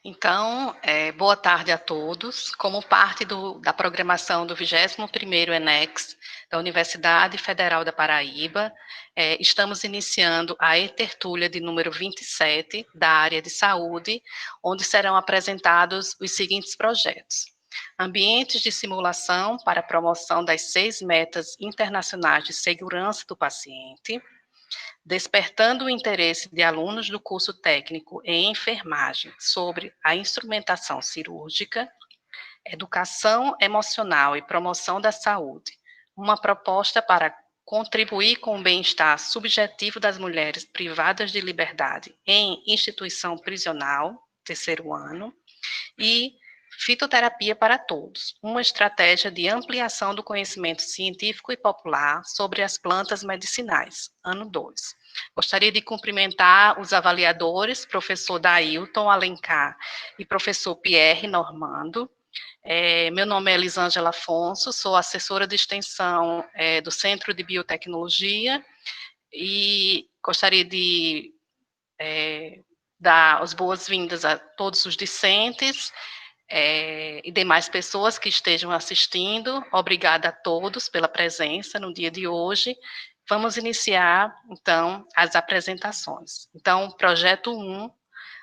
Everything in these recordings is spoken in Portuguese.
Então, boa tarde a todos. Como parte da programação do 21º ENEX da Universidade Federal da Paraíba, estamos iniciando a E-Tertúlia de número 27 da área de saúde, onde serão apresentados os seguintes projetos: ambientes de simulação para a promoção das 6 metas internacionais de segurança do paciente, despertando o interesse de alunos do curso técnico em enfermagem sobre a instrumentação cirúrgica, educação emocional e promoção da saúde, uma proposta para contribuir com o bem-estar subjetivo das mulheres privadas de liberdade em instituição prisional, 3º ano, e fitoterapia para todos, uma estratégia de ampliação do conhecimento científico e popular sobre as plantas medicinais, ano 2. Gostaria de cumprimentar os avaliadores, professor Dailton Alencar e professor Pierre Normando. Meu nome é Elisângela Afonso, sou assessora de extensão do Centro de Biotecnologia e gostaria de dar as boas-vindas a todos os discentes e demais pessoas que estejam assistindo. Obrigada a todos pela presença no dia de hoje. Vamos iniciar, então, as apresentações. Então, projeto 1,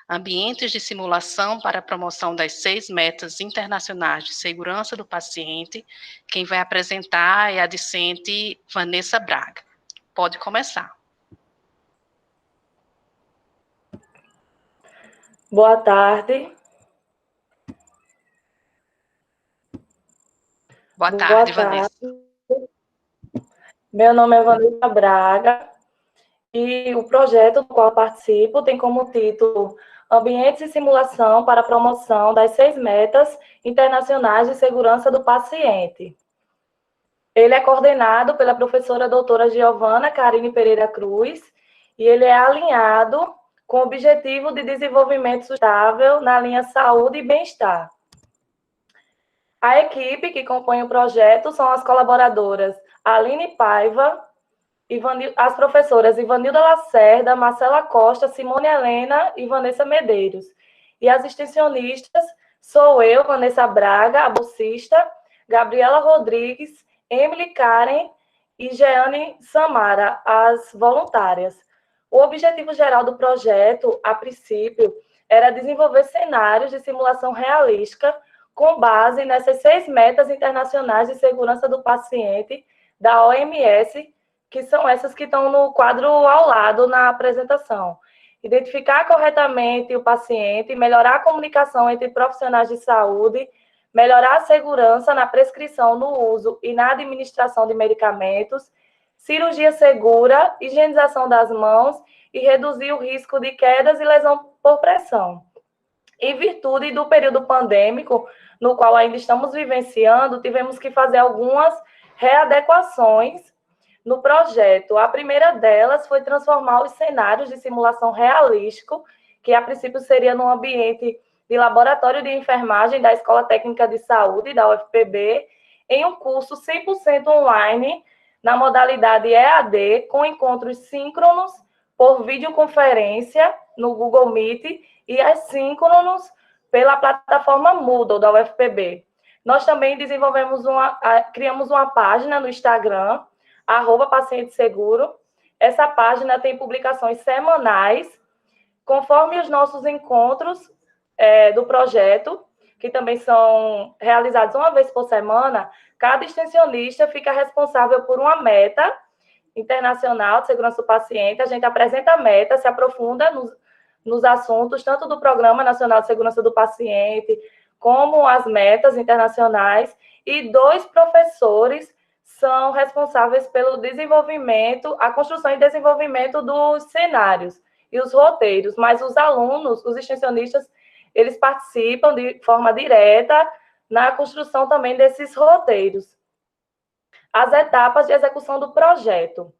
ambientes de simulação para a promoção das 6 metas internacionais de segurança do paciente. Quem vai apresentar é a discente Vanessa Braga. Pode começar. Boa tarde. Boa tarde, Vanessa. Meu nome é Vanessa Braga e o projeto do qual participo tem como título Ambientes de Simulação para a Promoção das 6 Metas Internacionais de Segurança do Paciente. Ele é coordenado pela professora doutora Giovana Carine Pereira Cruz e ele é alinhado com o Objetivo de Desenvolvimento Sustentável na linha Saúde e Bem-Estar. A equipe que compõe o projeto são as colaboradoras Aline Paiva, as professoras Ivanilda Lacerda, Marcela Costa, Simone Helena e Vanessa Medeiros. E as extensionistas sou eu, Vanessa Braga, a bolsista, Gabriela Rodrigues, Emily Karen e Jeane Samara, as voluntárias. O objetivo geral do projeto, a princípio, era desenvolver cenários de simulação realística com base nessas 6 metas internacionais de segurança do paciente da OMS, que são essas que estão no quadro ao lado na apresentação. Identificar corretamente o paciente, melhorar a comunicação entre profissionais de saúde, melhorar a segurança na prescrição, no uso e na administração de medicamentos, cirurgia segura, higienização das mãos e reduzir o risco de quedas e lesão por pressão. Em virtude do período pandêmico, no qual ainda estamos vivenciando, tivemos que fazer algumas readequações no projeto. A primeira delas foi transformar os cenários de simulação realístico, que a princípio seria num ambiente de laboratório de enfermagem da Escola Técnica de Saúde, da UFPB, em um curso 100% online, na modalidade EAD, com encontros síncronos por videoconferência no Google Meet e assíncronos pela plataforma Moodle da UFPB. Nós também criamos uma página no Instagram, @pacienteseguro. Essa página tem publicações semanais, conforme os nossos encontros do projeto, que também são realizados uma vez por semana. Cada extensionista fica responsável por uma meta internacional de segurança do paciente. A gente apresenta a meta, se aprofunda nos assuntos, tanto do Programa Nacional de Segurança do Paciente, como as metas internacionais, e 2 professores são responsáveis pelo desenvolvimento, a construção e desenvolvimento dos cenários e os roteiros, mas os alunos, os extensionistas, eles participam de forma direta na construção também desses roteiros. As etapas de execução do projeto.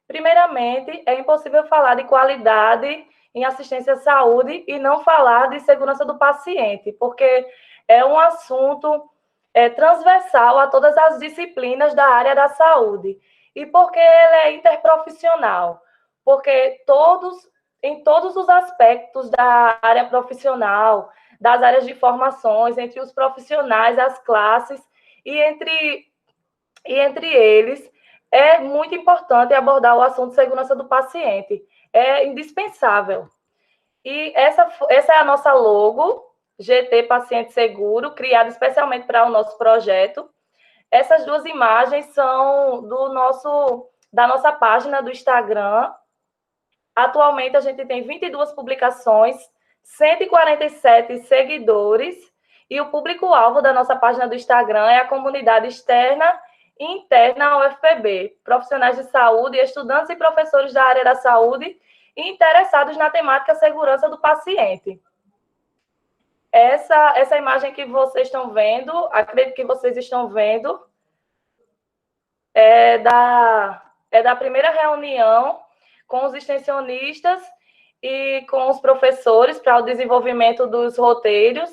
Primeiramente, é impossível falar de qualidade em assistência à saúde e não falar de segurança do paciente, porque é um assunto transversal a todas as disciplinas da área da saúde. E porque ele é interprofissional, porque em todos os aspectos da área profissional, das áreas de formações, entre os profissionais, as classes, e entre eles, é muito importante abordar o assunto de segurança do paciente. É indispensável. E essa é a nossa logo, GT Paciente Seguro, criada especialmente para o nosso projeto. Essas duas imagens são da nossa página do Instagram. Atualmente, a gente tem 22 publicações, 147 seguidores, e o público-alvo da nossa página do Instagram é a comunidade externa e interna ao UFPB, profissionais de saúde, estudantes e professores da área da saúde e interessados na temática segurança do paciente. Essa imagem que vocês estão vendo, acredito que vocês estão vendo, é da primeira reunião com os extensionistas e com os professores para o desenvolvimento dos roteiros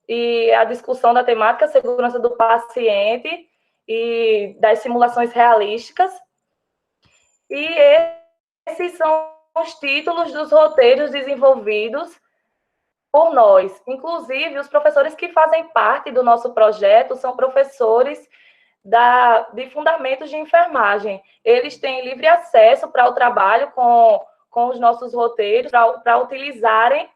e a discussão da temática segurança do paciente e das simulações realísticas. E esses são os títulos dos roteiros desenvolvidos por nós. Inclusive, os professores que fazem parte do nosso projeto são professores de fundamentos de enfermagem. Eles têm livre acesso para o trabalho com os nossos roteiros, para utilizarem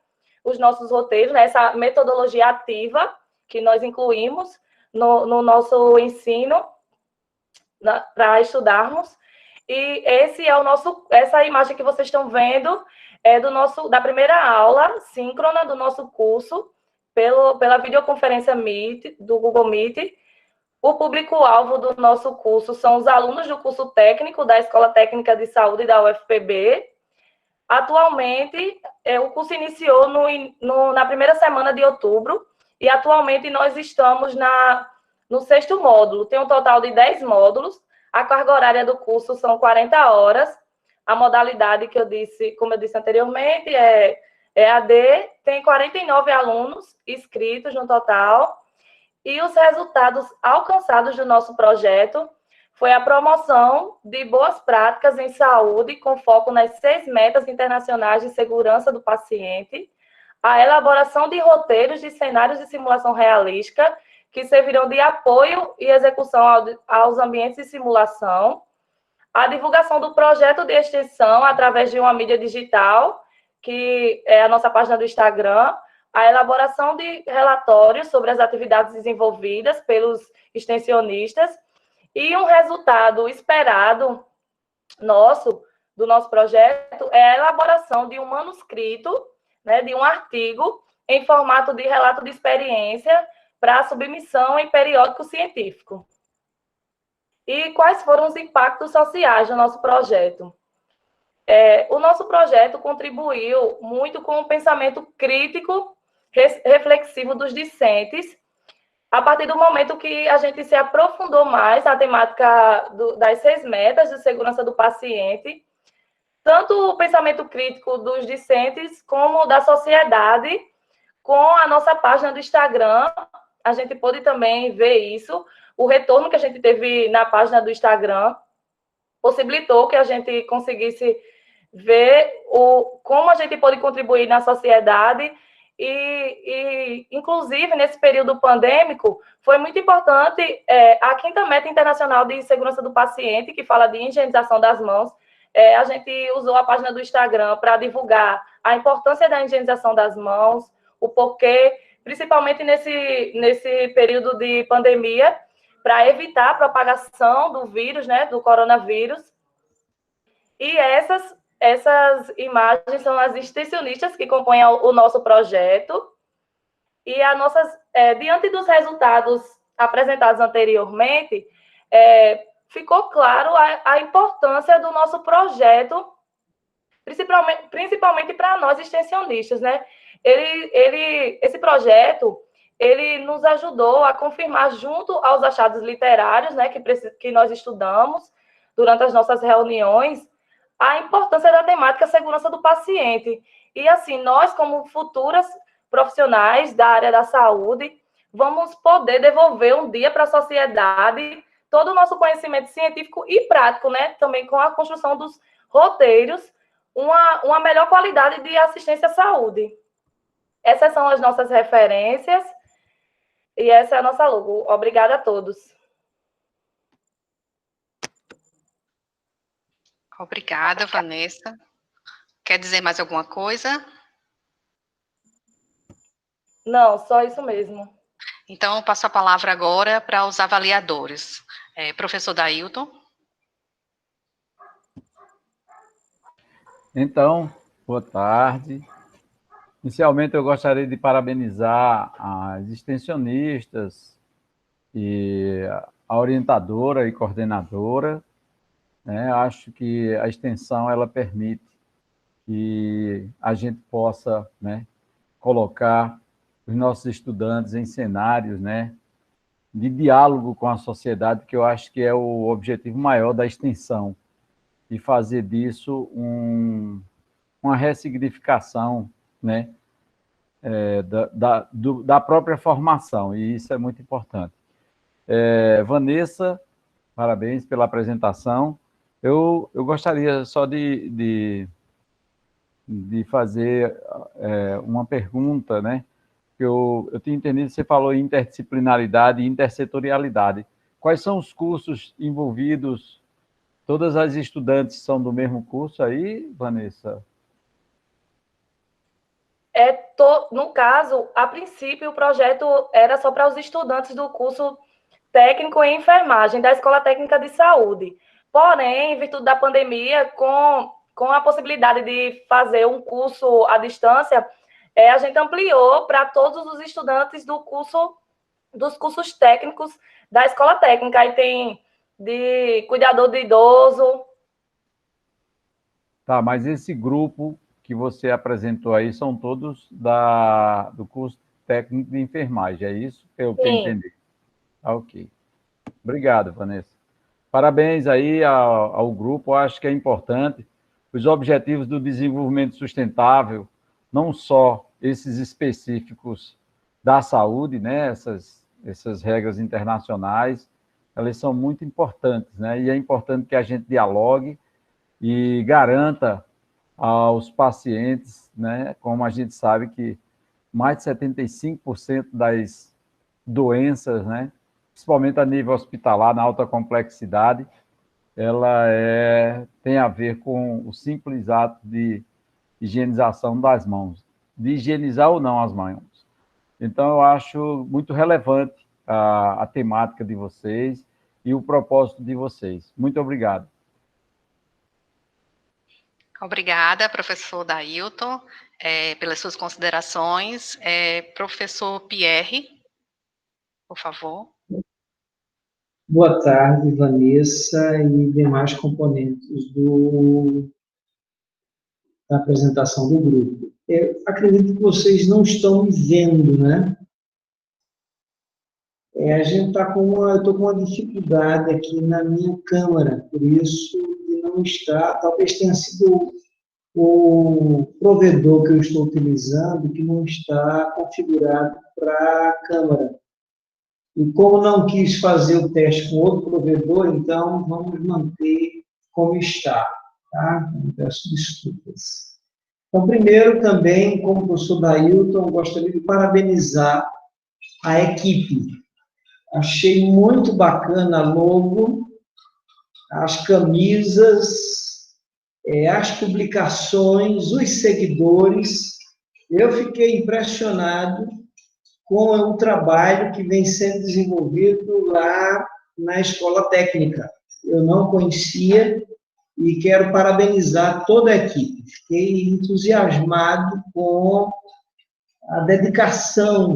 os nossos roteiros, né, essa metodologia ativa que nós incluímos no nosso ensino para estudarmos. E essa imagem que vocês estão vendo é da primeira aula síncrona do nosso curso, pela videoconferência Meet, do Google Meet. O público-alvo do nosso curso são os alunos do curso técnico da Escola Técnica de Saúde da UFPB. Atualmente, o curso iniciou na primeira semana de outubro, e atualmente nós estamos no 6º módulo. Tem um total de 10 módulos. A carga horária do curso são 40 horas. A modalidade que como eu disse anteriormente, é EAD. Tem 49 alunos inscritos no total. E os resultados alcançados do nosso projeto foi a promoção de boas práticas em saúde, com foco nas 6 metas internacionais de segurança do paciente, a elaboração de roteiros de cenários de simulação realística, que servirão de apoio e execução aos ambientes de simulação, a divulgação do projeto de extensão através de uma mídia digital, que é a nossa página do Instagram, a elaboração de relatórios sobre as atividades desenvolvidas pelos extensionistas, e um resultado esperado do nosso projeto, é a elaboração de um manuscrito, né, de um artigo em formato de relato de experiência para submissão em periódico científico. E quais foram os impactos sociais do nosso projeto? O nosso projeto contribuiu muito com o pensamento crítico, reflexivo dos discentes, a partir do momento que a gente se aprofundou mais na temática das 6 metas de segurança do paciente, tanto o pensamento crítico dos discentes como da sociedade. Com a nossa página do Instagram, a gente pôde também ver isso. O retorno que a gente teve na página do Instagram possibilitou que a gente conseguisse ver como a gente pode contribuir na sociedade. E, inclusive, nesse período pandêmico, foi muito importante a 5ª Meta Internacional de Segurança do Paciente, que fala de higienização das mãos. A gente usou a página do Instagram para divulgar a importância da higienização das mãos, o porquê, principalmente nesse período de pandemia, para evitar a propagação do vírus, né, do coronavírus. E essas imagens são as extensionistas que compõem o nosso projeto. E diante dos resultados apresentados anteriormente, ficou claro a importância do nosso projeto, principalmente para nós extensionistas, né? Esse projeto, ele nos ajudou a confirmar, junto aos achados literários, né, que nós estudamos durante as nossas reuniões, a importância da temática segurança do paciente. E, assim, nós, como futuras profissionais da área da saúde, vamos poder devolver um dia para a sociedade todo o nosso conhecimento científico e prático, né? Também com a construção dos roteiros, uma melhor qualidade de assistência à saúde. Essas são as nossas referências e essa é a nossa logo. Obrigada a todos. Obrigada, Vanessa. Quer dizer mais alguma coisa? Não, só isso mesmo. Então, eu passo a palavra agora para os avaliadores. Professor Dailton. Então, boa tarde. Inicialmente, eu gostaria de parabenizar as extensionistas e a orientadora e coordenadora, né? Acho que a extensão ela permite que a gente possa, né, colocar os nossos estudantes em cenários, né, de diálogo com a sociedade, que eu acho que é o objetivo maior da extensão, e fazer disso uma ressignificação, né, da própria formação, e isso é muito importante. Vanessa, parabéns pela apresentação. Eu gostaria só de fazer uma pergunta, né? Eu tinha entendido que você falou em interdisciplinaridade e intersetorialidade. Quais são os cursos envolvidos? Todas as estudantes são do mesmo curso aí, Vanessa? No caso, a princípio, o projeto era só para os estudantes do curso técnico em enfermagem da Escola Técnica de Saúde. Porém, em virtude da pandemia, com a possibilidade de fazer um curso à distância, a gente ampliou para todos os estudantes dos cursos técnicos da Escola Técnica. Aí tem de cuidador de idoso. Tá, mas esse grupo que você apresentou aí são todos do curso técnico de enfermagem, é isso que eu entendi? Ok. Obrigado, Vanessa. Parabéns aí ao grupo, eu acho que é importante. Os objetivos do desenvolvimento sustentável, não só esses específicos da saúde, né, essas regras internacionais, elas são muito importantes, né, e é importante que a gente dialogue e garanta aos pacientes, né, como a gente sabe que mais de 75% das doenças, né, principalmente a nível hospitalar, na alta complexidade, ela tem a ver com o simples ato de higienização das mãos, de higienizar ou não as mãos. Então, eu acho muito relevante a temática de vocês e o propósito de vocês. Muito obrigado. Obrigada, professor Dailton, pelas suas considerações. Professor Pierre, por favor. Boa tarde, Vanessa e demais componentes da apresentação do grupo. Eu acredito que vocês não estão me vendo, né? A gente está eu estou com uma dificuldade aqui na minha câmera, por isso não está, talvez tenha sido o provedor que eu estou utilizando que não está configurado para a câmera. E como não quis fazer o teste com outro provedor, então vamos manter como está, tá? Peço desculpas. Então, primeiro também, como professor Dailton, gostaria de parabenizar a equipe. Achei muito bacana a logo, as camisas, as publicações, os seguidores. Eu fiquei impressionado com o trabalho que vem sendo desenvolvido lá na Escola Técnica. Eu não conhecia e quero parabenizar toda a equipe. Fiquei entusiasmado com a dedicação,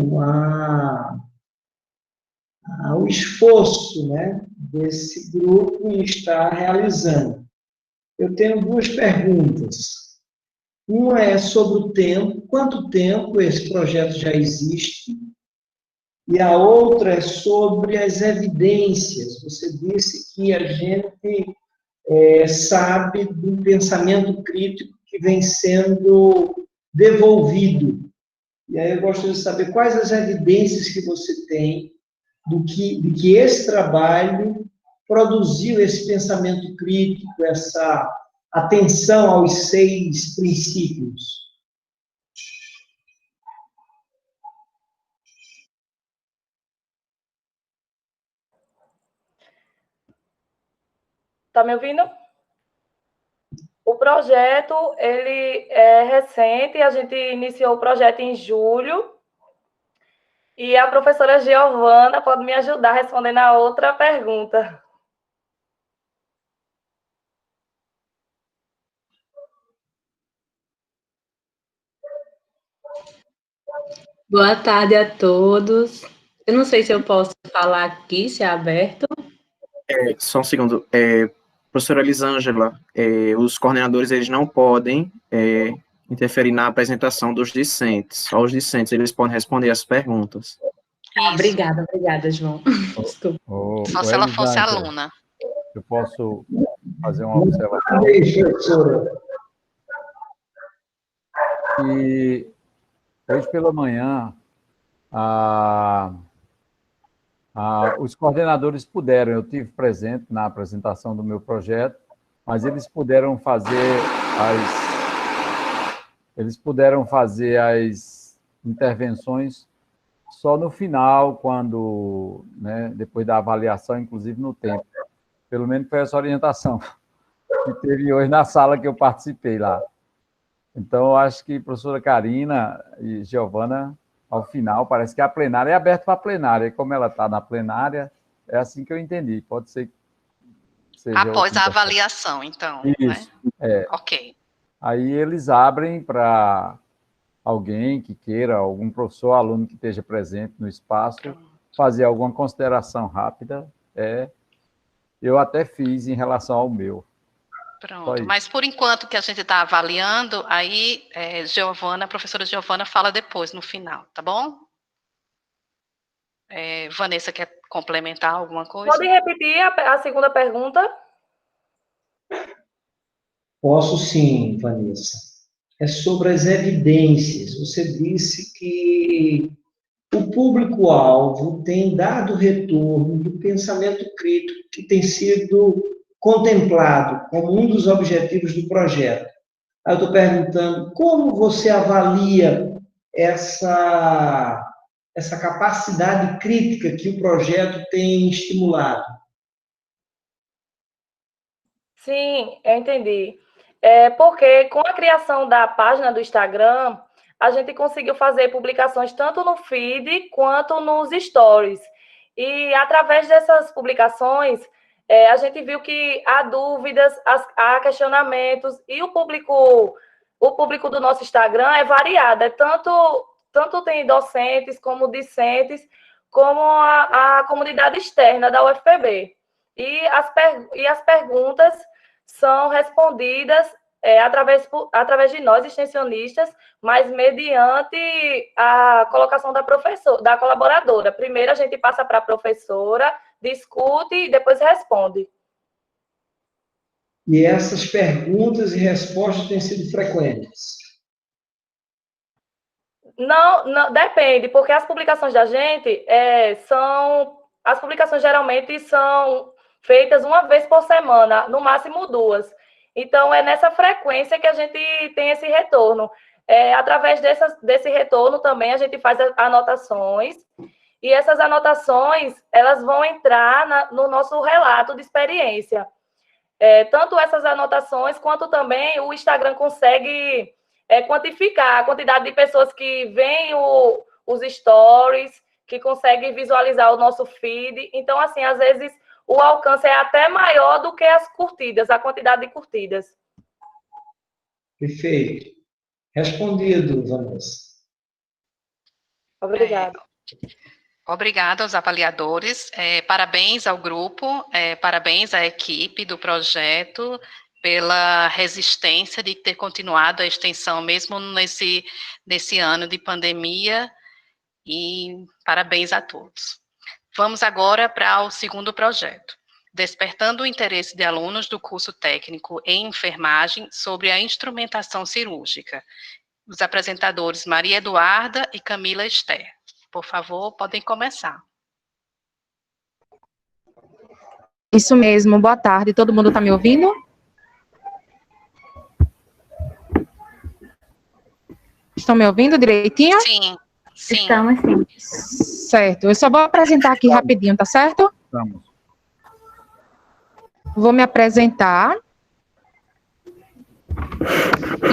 o esforço, né, desse grupo em estar realizando. Eu tenho duas perguntas. Uma é sobre o tempo, quanto tempo esse projeto já existe, e a outra é sobre as evidências. Você disse que a gente sabe do pensamento crítico que vem sendo devolvido. E aí eu gostaria de saber quais as evidências que você tem de que esse trabalho produziu esse pensamento crítico, essa atenção aos 6 princípios. Está me ouvindo? O projeto, ele é recente, a gente iniciou o projeto em julho, e a professora Giovana pode me ajudar respondendo a outra pergunta. Boa tarde a todos. Eu não sei se eu posso falar aqui, se é aberto. Só um segundo. Professora Elisângela, os coordenadores eles não podem interferir na apresentação dos discentes. Só os discentes eles podem responder as perguntas. Obrigada, João. Desculpa. Só se ela fosse aluna. Eu posso fazer uma observação? E hoje pela manhã, os coordenadores puderam, eu tive presente na apresentação do meu projeto, mas eles puderam fazer as intervenções só no final, quando, né, depois da avaliação, inclusive no tempo. Pelo menos foi essa orientação que teve hoje na sala que eu participei lá. Então, eu acho que a professora Karina e Giovana, ao final, parece que a plenária é aberta para a plenária, e como ela está na plenária, é assim que eu entendi. Pode ser que seja após a avaliação, então. Isso, né? Ok. Aí eles abrem para alguém que queira, algum professor, aluno que esteja presente no espaço, fazer alguma consideração rápida. Eu até fiz em relação ao meu. Pronto, mas por enquanto que a gente está avaliando, aí a professora Giovana fala depois, no final, tá bom? Vanessa, quer complementar alguma coisa? Pode repetir a segunda pergunta? Posso sim, Vanessa. É sobre as evidências. Você disse que o público-alvo tem dado retorno do pensamento crítico que tem sido contemplado como um dos objetivos do projeto. Aí eu estou perguntando, como você avalia essa capacidade crítica que o projeto tem estimulado? Sim, eu entendi. Porque com a criação da página do Instagram, a gente conseguiu fazer publicações tanto no feed quanto nos stories. E através dessas publicações, a gente viu que há dúvidas, há questionamentos, e o público do nosso Instagram é variado. Tanto tem docentes como discentes, como a comunidade externa da UFPB. E as perguntas são respondidas através de nós, extensionistas, mas mediante a colocação da colaboradora. Primeiro a gente passa para a professora, discute e depois responde. E essas perguntas e respostas têm sido frequentes? Não, depende, porque as publicações da gente as publicações geralmente são feitas uma vez por semana, no máximo 2. Então, é nessa frequência que a gente tem esse retorno. Através desse retorno também a gente faz anotações, e essas anotações elas vão entrar no nosso relato de experiência. Tanto essas anotações, quanto também o Instagram consegue quantificar a quantidade de pessoas que veem os stories, que conseguem visualizar o nosso feed. Então, assim, às vezes o alcance é até maior do que as curtidas, a quantidade de curtidas. Perfeito. Respondido, Vanessa. Obrigada. Obrigada aos avaliadores. Parabéns ao grupo, parabéns à equipe do projeto pela resistência de ter continuado a extensão, mesmo nesse ano de pandemia, e parabéns a todos. Vamos agora para o segundo projeto, despertando o interesse de alunos do curso técnico em enfermagem sobre a instrumentação cirúrgica. os apresentadores Maria Eduarda e Camila Esther. Por favor, podem começar. Isso mesmo, boa tarde. Todo mundo está me ouvindo? Estão me ouvindo direitinho? Sim, sim. Estamos sim. Certo, eu só vou apresentar aqui rapidinho, tá certo? Estamos. Vou me apresentar.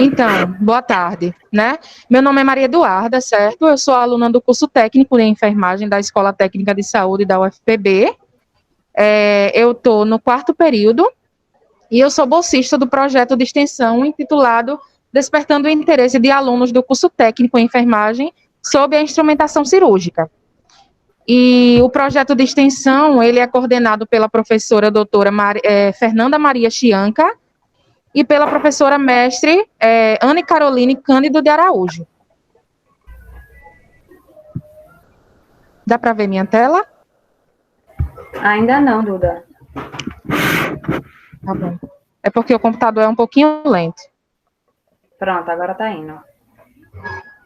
Então, boa tarde, né? Meu nome é Maria Eduarda, certo? Eu sou aluna do curso técnico de enfermagem da Escola Técnica de Saúde da UFPB. Eu estou no 4º período e eu sou bolsista do projeto de extensão intitulado Despertando o Interesse de Alunos do curso técnico em enfermagem sobre a instrumentação cirúrgica. E o projeto de extensão, ele é coordenado pela professora doutora Fernanda Maria Chianca e pela professora mestre Anne Caroline Cândido de Araújo. Dá para ver minha tela? Ainda não, Duda. Tá bom. É porque o computador é um pouquinho lento. Pronto, agora tá indo.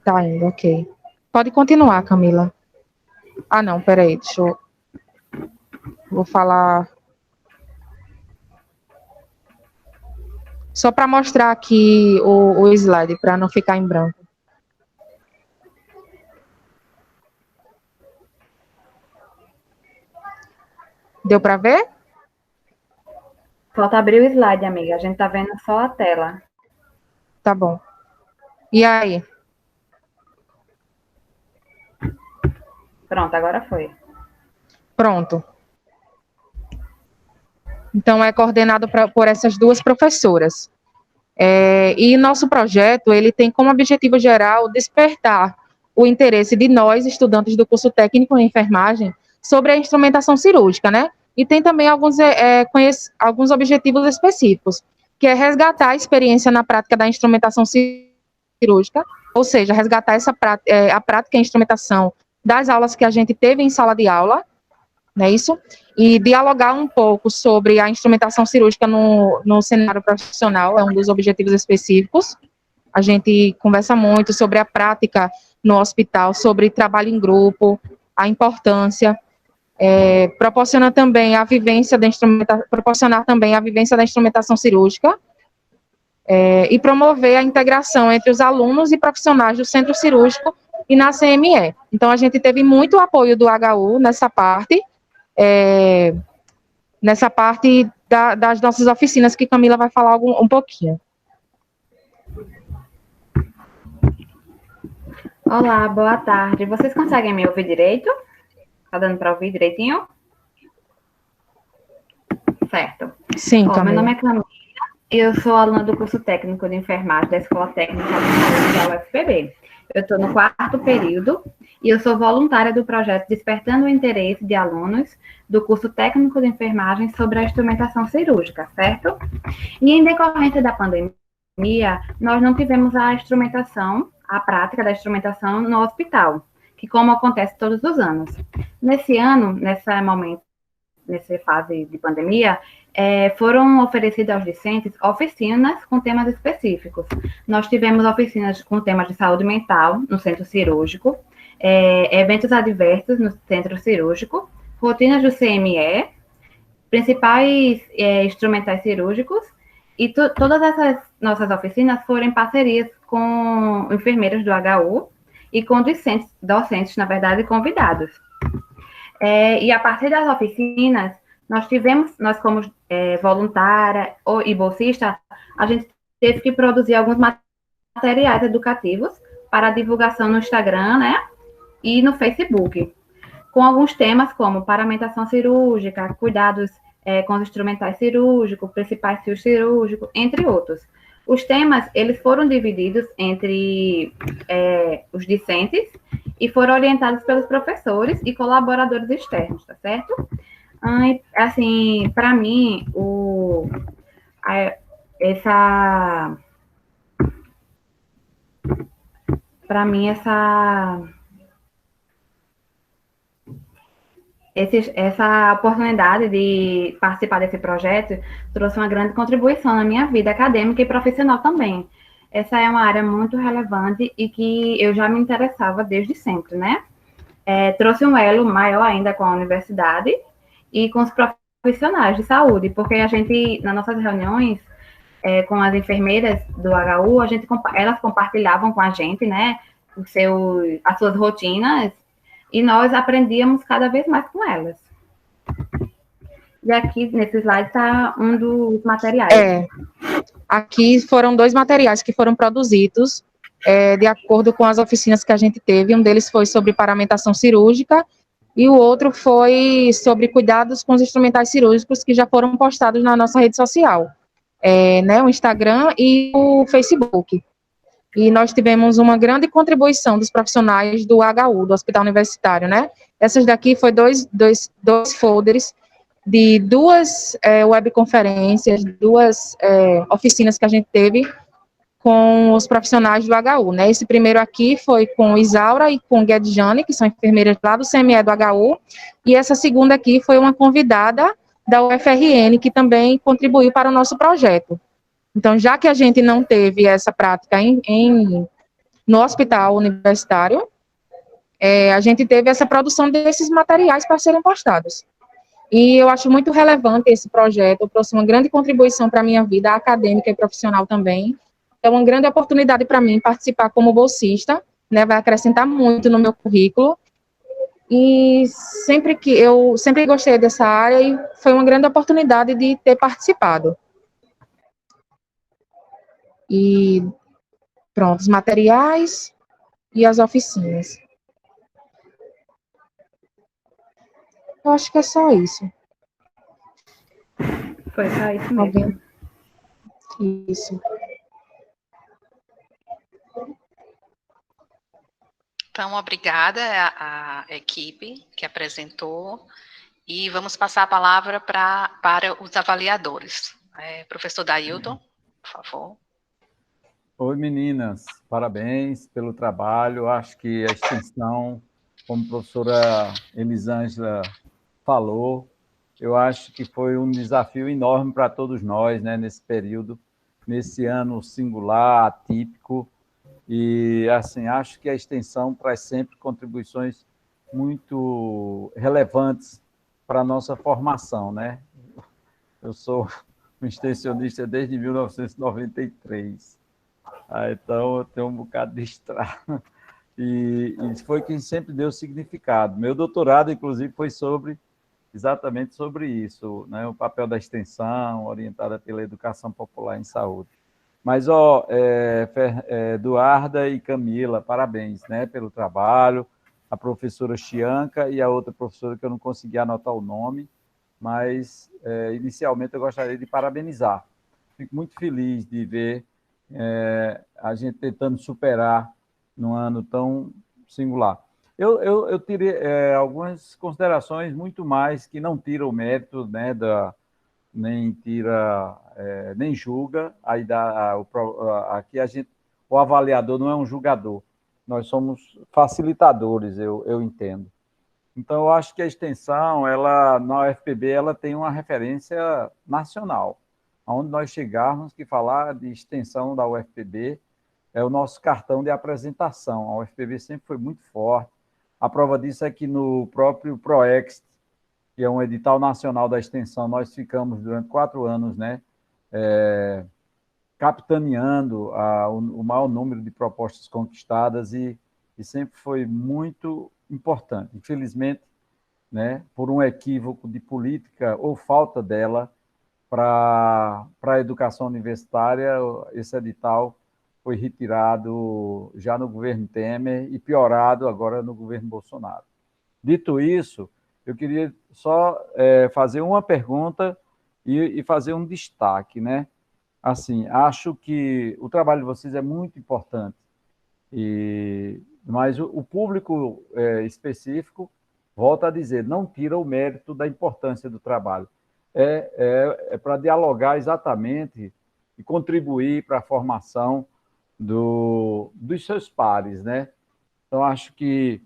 Tá indo, ok. Pode continuar, Camila. Ah, não, peraí, deixa eu... Vou falar... Só para mostrar aqui o slide, para não ficar em branco. Deu para ver? Falta abrir o slide, amiga. A gente tá vendo só a tela. Tá bom. E aí? Pronto, agora foi. Pronto. Então, é coordenado por essas duas professoras. E nosso projeto, ele tem como objetivo geral despertar o interesse de nós, estudantes do curso técnico em enfermagem, sobre a instrumentação cirúrgica, né? E tem também alguns objetivos específicos, que é resgatar a experiência na prática da instrumentação cirúrgica, ou seja, resgatar a prática e a instrumentação das aulas que a gente teve em sala de aula, não é isso? E dialogar um pouco sobre a instrumentação cirúrgica no cenário profissional, é um dos objetivos específicos. A gente conversa muito sobre a prática no hospital, sobre trabalho em grupo, a importância, proporcionar também a vivência da instrumentação cirúrgica, e promover a integração entre os alunos e profissionais do centro cirúrgico e na CME. Então, a gente teve muito apoio do HU nessa parte das nossas oficinas, que Camila vai falar um pouquinho. Olá, boa tarde. Vocês conseguem me ouvir direito? Tá dando para ouvir direitinho? Certo. Sim, Camila. Meu nome é Camila e eu sou aluna do curso técnico de enfermagem da Escola Técnica de Saúde da UFPB. Eu estou no 4º período e eu sou voluntária do projeto Despertando o Interesse de Alunos do curso técnico de enfermagem sobre a instrumentação cirúrgica, certo? E em decorrência da pandemia, nós não tivemos a prática da instrumentação no hospital, que como acontece todos os anos. Nesse ano, nessa fase de pandemia, foram oferecidas aos discentes oficinas com temas específicos. Nós tivemos oficinas com temas de saúde mental no centro cirúrgico, eventos adversos no centro cirúrgico, rotinas do CME, principais instrumentais cirúrgicos, e todas essas nossas oficinas foram em parcerias com enfermeiros do HU e com docentes, na verdade, convidados. E a partir das oficinas, nós como voluntária e bolsista, a gente teve que produzir alguns materiais educativos para divulgação no Instagram, né, e no Facebook, com alguns temas como paramentação cirúrgica, cuidados com os instrumentais cirúrgicos, principais fios cirúrgicos, entre outros. Os temas, eles foram divididos entre os discentes e foram orientados pelos professores e colaboradores externos, tá certo? Assim, para mim, essa oportunidade de participar desse projeto trouxe uma grande contribuição na minha vida acadêmica e profissional também. essa é uma área muito relevante e que eu já me interessava desde sempre, né? Trouxe um elo maior ainda com a universidade e com os profissionais de saúde, porque a gente, nas nossas reuniões, com as enfermeiras do HU, elas compartilhavam com a gente, né, as suas rotinas, e nós aprendíamos cada vez mais com elas. E aqui, nesse slide, está um dos materiais. Aqui foram 2 materiais que foram produzidos de acordo com as oficinas que a gente teve. Um deles foi sobre paramentação cirúrgica e o outro foi sobre cuidados com os instrumentais cirúrgicos que já foram postados na nossa rede social, né, o Instagram e o Facebook. E nós tivemos uma grande contribuição dos profissionais do HU, do Hospital Universitário, né? Essas daqui foi dois folders de 2 webconferências, 2 oficinas que a gente teve com os profissionais do HU, né? Esse primeiro aqui foi com Isaura e com Guedjane, que são enfermeiras lá do CME do HU, e essa segunda aqui foi uma convidada da UFRN, que também contribuiu para o nosso projeto. Então, já que a gente não teve essa prática no hospital universitário, a gente teve essa produção desses materiais para serem postados. E eu acho muito relevante esse projeto, trouxe uma grande contribuição para a minha vida acadêmica e profissional também. É uma grande oportunidade para mim participar como bolsista, né, vai acrescentar muito no meu currículo. E eu sempre gostei dessa área e foi uma grande oportunidade de ter participado. E pronto, os materiais e as oficinas. Eu acho que é só isso. Foi só isso mesmo. Isso. Então, obrigada à equipe que apresentou. E vamos passar a palavra para os avaliadores. Professor Dailton, por favor. Oi, meninas. Parabéns pelo trabalho. Acho que a extensão, como a professora Elisângela falou, eu acho que foi um desafio enorme para todos nós, né, nesse período, nesse ano singular, atípico. E, assim, acho que a extensão traz sempre contribuições muito relevantes para a nossa formação, né? Eu sou um extensionista desde 1993. Então, eu tenho um bocado de estrada. E foi quem sempre deu significado. Meu doutorado, inclusive, foi exatamente sobre isso, né? O papel da extensão, orientada pela educação popular em saúde. Mas, Eduarda e Camila, parabéns, né, pelo trabalho. A professora Chianca e a outra professora que eu não consegui anotar o nome, mas, inicialmente, eu gostaria de parabenizar. Fico muito feliz de ver a gente tentando superar num ano tão singular. Eu tirei algumas considerações muito mais que não tiram o mérito, né, nem julga. Aqui o avaliador não é um julgador, nós somos facilitadores, eu entendo. Então, eu acho que a extensão, na UFPB, ela tem uma referência nacional. Onde nós chegarmos que falar de extensão da UFPB é o nosso cartão de apresentação. A UFPB sempre foi muito forte. A prova disso é que no próprio PROEXT, que é um edital nacional da extensão, nós ficamos durante 4 anos, né, capitaneando o maior número de propostas conquistadas e sempre foi muito importante. Infelizmente, né, por um equívoco de política ou falta dela para a educação universitária, esse edital foi retirado já no governo Temer e piorado agora no governo Bolsonaro. Dito isso, eu queria só fazer uma pergunta e fazer um destaque, né? Assim, acho que o trabalho de vocês é muito importante, mas o público específico, volta a dizer, não tira o mérito da importância do trabalho. É para dialogar exatamente e contribuir para a formação dos seus pares, né? Então, acho que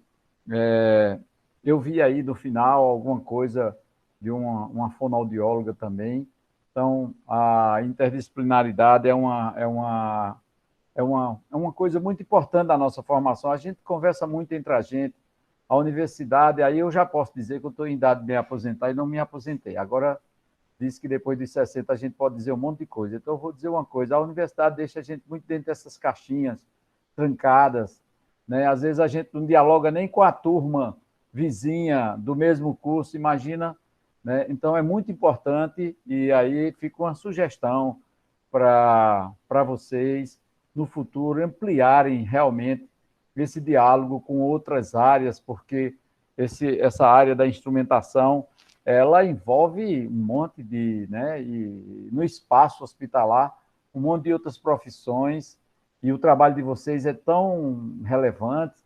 eu vi aí no final alguma coisa de uma fonoaudióloga também. Então, a interdisciplinaridade é uma é uma coisa muito importante da nossa formação. A gente conversa muito entre a gente, a universidade, aí eu já posso dizer que eu estou em idade de me aposentar e não me aposentei. Agora, disse que depois dos 60 a gente pode dizer um monte de coisa. Então, eu vou dizer uma coisa, a universidade deixa a gente muito dentro dessas caixinhas trancadas, né? Às vezes a gente não dialoga nem com a turma vizinha do mesmo curso, imagina, né? Então, é muito importante, e aí fica uma sugestão para vocês, no futuro, ampliarem realmente esse diálogo com outras áreas, porque essa área da instrumentação, ela envolve um monte de, né, e no espaço hospitalar, um monte de outras profissões, e o trabalho de vocês é tão relevante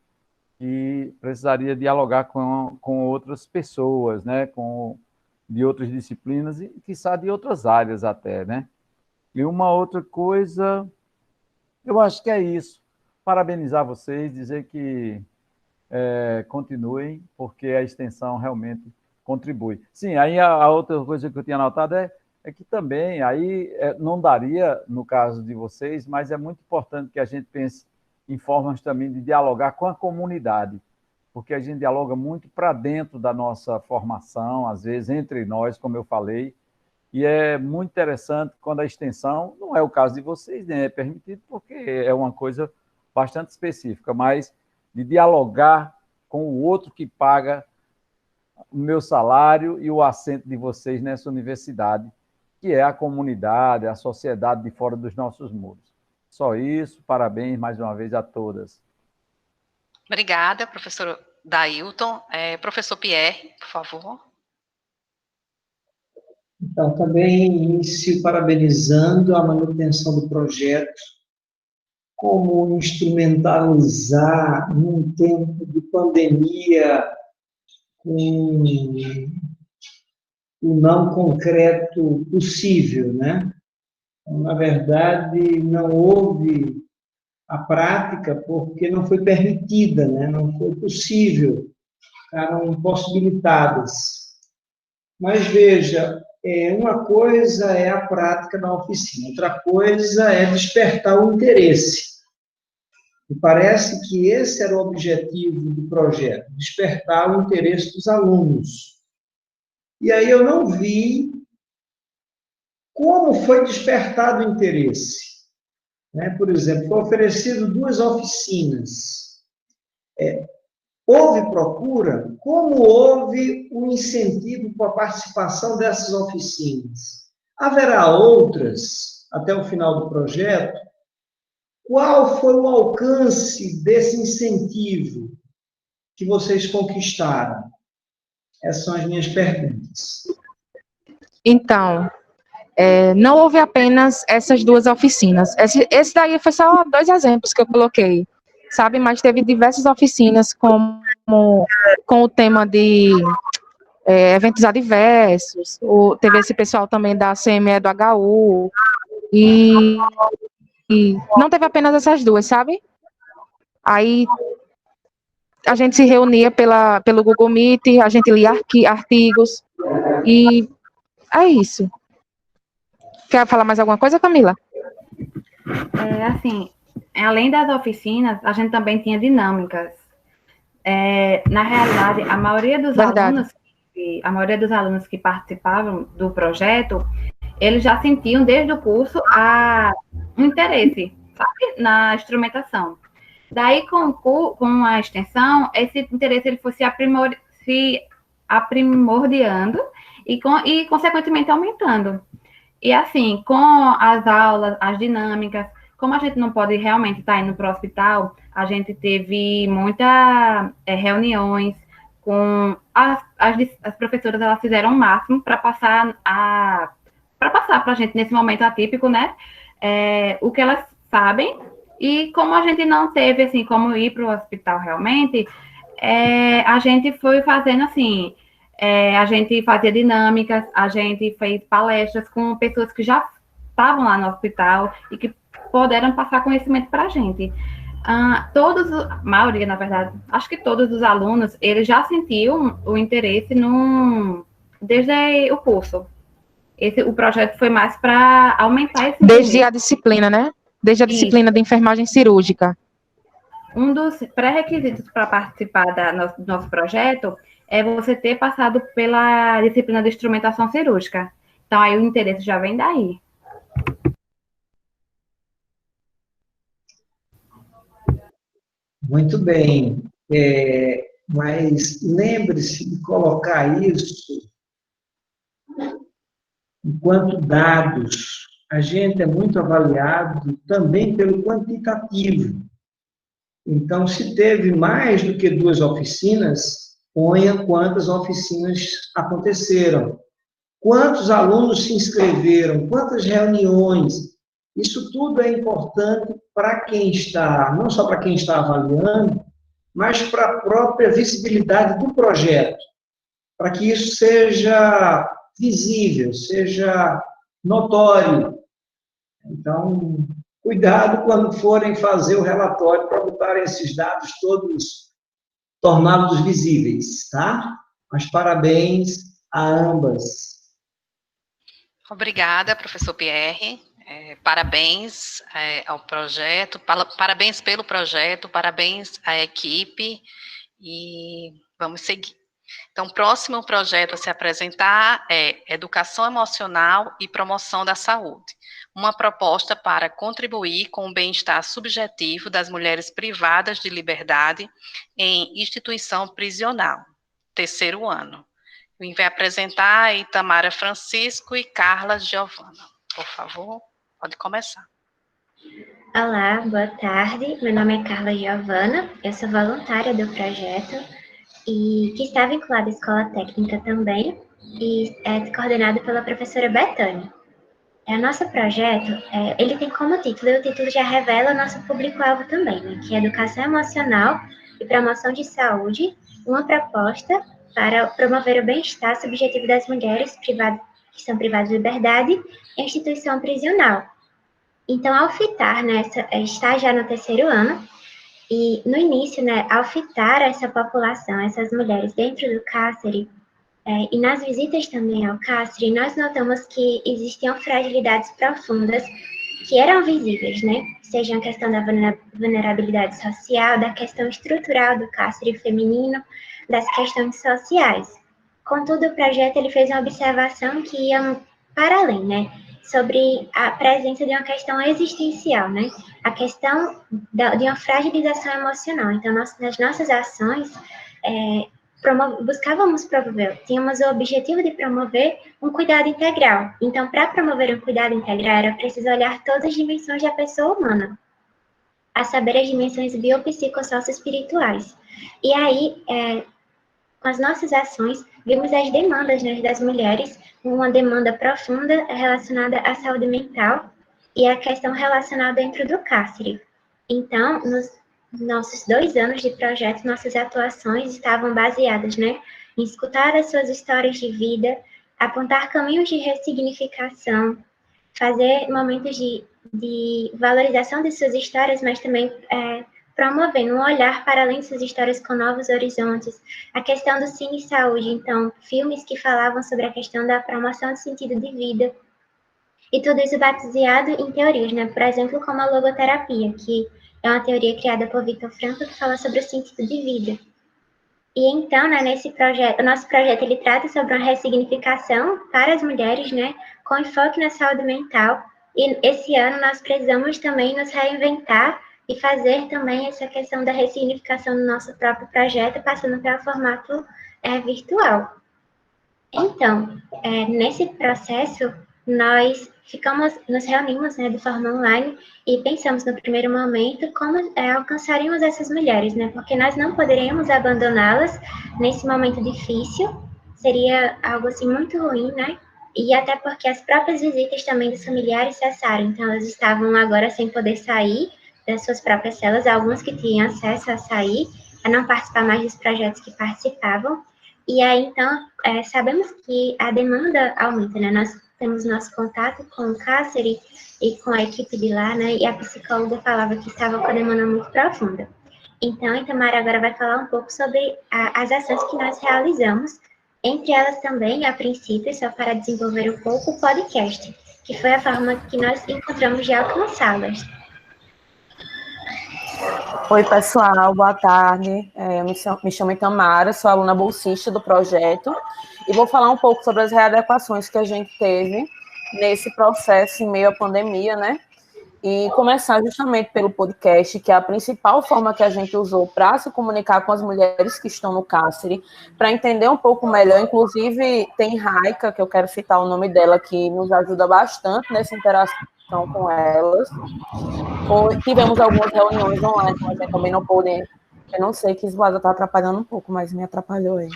que precisaria dialogar com outras pessoas, né, de outras disciplinas e, quiçá, de outras áreas até, né? E uma outra coisa, eu acho que é isso. Parabenizar vocês, dizer que continuem, porque a extensão realmente contribui. Sim, aí a outra coisa que eu tinha anotado é que também, aí não daria, no caso de vocês, mas é muito importante que a gente pense em formas também de dialogar com a comunidade, porque a gente dialoga muito para dentro da nossa formação, às vezes entre nós, como eu falei, e é muito interessante quando a extensão, não é o caso de vocês, nem é permitido, porque é uma coisa bastante específica, mas de dialogar com o outro que paga o meu salário e o assento de vocês nessa universidade, que é a comunidade, a sociedade de fora dos nossos muros. Só isso, parabéns mais uma vez a todas. Obrigada, professor Dailton. Professor Pierre, por favor. Então, também inicio parabenizando a manutenção do projeto, como instrumentalizar num tempo de pandemia com o não concreto possível, né? Na verdade, não houve a prática porque não foi permitida, né? Não foi possível, ficaram impossibilitadas. Mas, veja, uma coisa é a prática na oficina, outra coisa é despertar o interesse. E parece que esse era o objetivo do projeto, despertar o interesse dos alunos. E aí eu não vi como foi despertado o interesse. Né? Por exemplo, foi oferecido 2 oficinas. Houve procura? Como houve um incentivo para a participação dessas oficinas? Haverá outras até o final do projeto? Qual foi o alcance desse incentivo que vocês conquistaram? Essas são as minhas perguntas. Então, não houve apenas essas 2 oficinas. Esse daí foi só 2 exemplos que eu coloquei, sabe? Mas teve diversas oficinas com o tema de eventos adversos, teve esse pessoal também da CME do HU, e não teve apenas essas 2, sabe? Aí a gente se reunia pelo Google Meet, a gente lia artigos, e é isso. Quer falar mais alguma coisa, Camila? Assim, além das oficinas, a gente também tinha dinâmicas. Na realidade, a maioria dos alunos que participavam do projeto, eles já sentiam desde o curso um interesse, sabe, na instrumentação. Daí, com a extensão, esse interesse ele foi se aprimordiando e, consequentemente, aumentando. E, assim, com as aulas, as dinâmicas, como a gente não pode realmente estar indo para o hospital, a gente teve muitas reuniões com as professoras, elas fizeram o máximo para passar para a gente, nesse momento atípico, né, o que elas sabem. E como a gente não teve, assim, como ir para o hospital realmente, a gente foi fazendo, assim, a gente fazia dinâmicas, a gente fez palestras com pessoas que já estavam lá no hospital e que puderam passar conhecimento para a gente. A maioria, na verdade, acho que todos os alunos, eles já sentiam o interesse desde o curso. O projeto foi mais para aumentar esse desde a disciplina, né? desde a disciplina de enfermagem cirúrgica. Um dos pré-requisitos para participar do nosso projeto é você ter passado pela disciplina de instrumentação cirúrgica. Então, aí o interesse já vem daí. Muito bem. Mas lembre-se de colocar isso enquanto dados. A gente é muito avaliado também pelo quantitativo. Então, se teve mais do que 2 oficinas, ponha quantas oficinas aconteceram. Quantos alunos se inscreveram, quantas reuniões. Isso tudo é importante para quem está, não só para quem está avaliando, mas para a própria visibilidade do projeto, para que isso seja visível, seja notório. Então, cuidado quando forem fazer o relatório para botar esses dados todos tornados visíveis, tá? Mas parabéns a ambas. Obrigada, professor Pierre. Parabéns ao projeto, parabéns pelo projeto, parabéns à equipe e vamos seguir. Então, o próximo projeto a se apresentar é Educação Emocional e Promoção da Saúde, uma proposta para contribuir com o bem-estar subjetivo das mulheres privadas de liberdade em instituição prisional, 3º ano. Quem vai apresentar é Itamara Francisco e Carla Giovana. Por favor, pode começar. Olá, boa tarde. Meu nome é Carla Giovana, eu sou voluntária do projeto e que está vinculada à escola técnica também e é coordenado pela professora Betânia. O nosso projeto, ele tem como título, e o título já revela o nosso público-alvo também, né, que é Educação Emocional e Promoção de Saúde, uma proposta para promover o bem-estar subjetivo das mulheres que são privadas de liberdade em instituição prisional. Então, ao fitar, né, está já no 3º ano, e no início, né, ao fitar essa população, essas mulheres dentro do cárcere, e nas visitas também ao cárcere, nós notamos que existiam fragilidades profundas que eram visíveis, né? Seja a questão da vulnerabilidade social, da questão estrutural do cárcere feminino, das questões sociais. Contudo, o projeto ele fez uma observação que ia para além, né? Sobre a presença de uma questão existencial, né? A questão de uma fragilização emocional. Então, nas nossas ações, buscávamos promover, tínhamos o objetivo de promover um cuidado integral. Então, para promover um cuidado integral, era preciso olhar todas as dimensões da pessoa humana, a saber, as dimensões biopsicossocioespirituais. E aí, com as nossas ações, vimos as demandas, né, das mulheres, uma demanda profunda relacionada à saúde mental e a questão relacionada dentro do cárcere. Então, nos nossos 2 anos de projeto, nossas atuações estavam baseadas, né, em escutar as suas histórias de vida, apontar caminhos de ressignificação, fazer momentos de valorização de suas histórias, mas também promovendo um olhar para além de suas histórias com novos horizontes, a questão do cine saúde, então, filmes que falavam sobre a questão da promoção do sentido de vida, e tudo isso baseado em teorias, né, por exemplo, como a logoterapia, que é uma teoria criada por Viktor Frankl que fala sobre o sentido de vida. E então, né, nesse projeto, o nosso projeto ele trata sobre uma ressignificação para as mulheres, né, com enfoque na saúde mental, e esse ano nós precisamos também nos reinventar e fazer também essa questão da ressignificação do nosso próprio projeto, passando para o formato virtual. Então, nesse processo, nós nos reunimos, né, de forma online e pensamos no primeiro momento como alcançaríamos essas mulheres, né, porque nós não poderíamos abandoná-las nesse momento difícil, seria algo assim muito ruim, né, e até porque as próprias visitas também dos familiares cessaram, então elas estavam agora sem poder sair das suas próprias celas, alguns que tinham acesso a sair, a não participar mais dos projetos que participavam, e aí então sabemos que a demanda aumenta, né, nós temos nosso contato com o cárcere e com a equipe de lá, né, e a psicóloga falava que estava com a demanda muito profunda. Então, Itamara agora vai falar um pouco sobre as ações que nós realizamos, entre elas também, a princípio, só para desenvolver um pouco, o podcast, que foi a forma que nós encontramos de alcançá-las. Oi, pessoal, boa tarde. Eu me chamo Itamara, sou aluna bolsista do projeto e vou falar um pouco sobre as readequações que a gente teve nesse processo em meio à pandemia, né? E começar justamente pelo podcast, que é a principal forma que a gente usou para se comunicar com as mulheres que estão no cárcere, para entender um pouco melhor. Inclusive, tem Raika, que eu quero citar o nome dela, que nos ajuda bastante nessa interação com elas. Tivemos algumas reuniões online, mas eu também não pude. Eu não sei que Isvada está atrapalhando um pouco, mas me atrapalhou aí.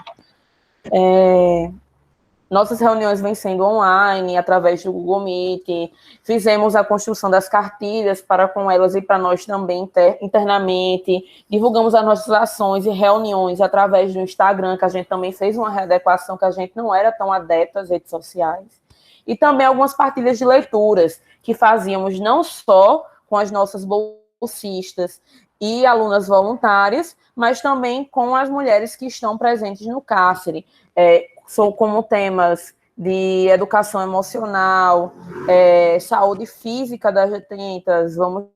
Nossas reuniões vêm sendo online, através do Google Meet. Fizemos a construção das cartilhas para com elas e para nós também internamente. Divulgamos as nossas ações e reuniões através do Instagram, que a gente também fez uma readequação, que a gente não era tão adepto às redes sociais. E também algumas partilhas de leituras, que fazíamos não só com as nossas bolsistas e alunas voluntárias, mas também com as mulheres que estão presentes no cárcere. São como temas de educação emocional, saúde física das detentas, vamos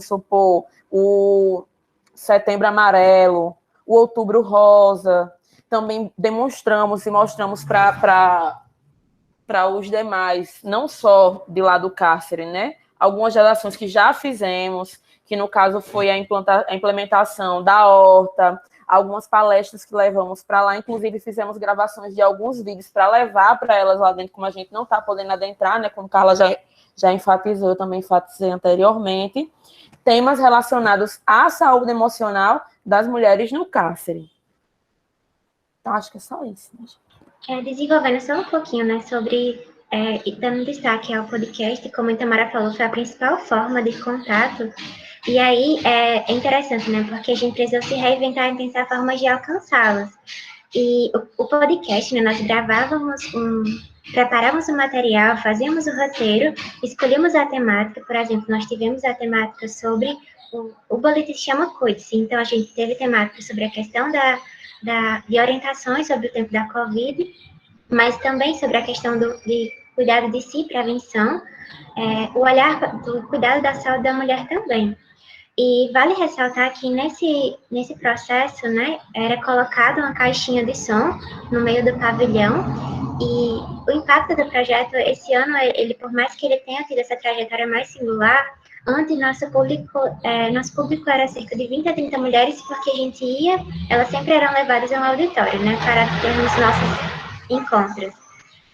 supor, o Setembro Amarelo, o Outubro Rosa. Também demonstramos e mostramos para os demais, não só de lá do cárcere, né? Algumas redações que já fizemos, que no caso foi a implementação da horta, algumas palestras que levamos para lá, inclusive fizemos gravações de alguns vídeos para levar para elas lá dentro, como a gente não está podendo adentrar, né? Como Carla já enfatizou, eu também enfatizei anteriormente, temas relacionados à saúde emocional das mulheres no cárcere. Então, acho que é só isso, né? Desenvolvendo só um pouquinho, né, sobre, e dando destaque ao podcast, como a Tamara falou, foi a principal forma de contato. E aí é interessante, né? Porque a gente precisou se reinventar e pensar formas de alcançá-las. E o podcast, né? Nós preparávamos o material, fazíamos o roteiro, escolhíamos a temática. Por exemplo, nós tivemos a temática sobre o boletim se chama Cuide-se. Então, a gente teve temática sobre a questão de orientações sobre o tempo da Covid, mas também sobre a questão de cuidado de si, prevenção, o olhar do cuidado da saúde da mulher também. E vale ressaltar que nesse processo, né, era colocada uma caixinha de som no meio do pavilhão, e o impacto do projeto esse ano, ele, por mais que ele tenha tido essa trajetória mais singular, antes nosso público era cerca de 20 a 30 mulheres, porque a gente elas sempre eram levadas a um auditório, né, para termos nossos encontros.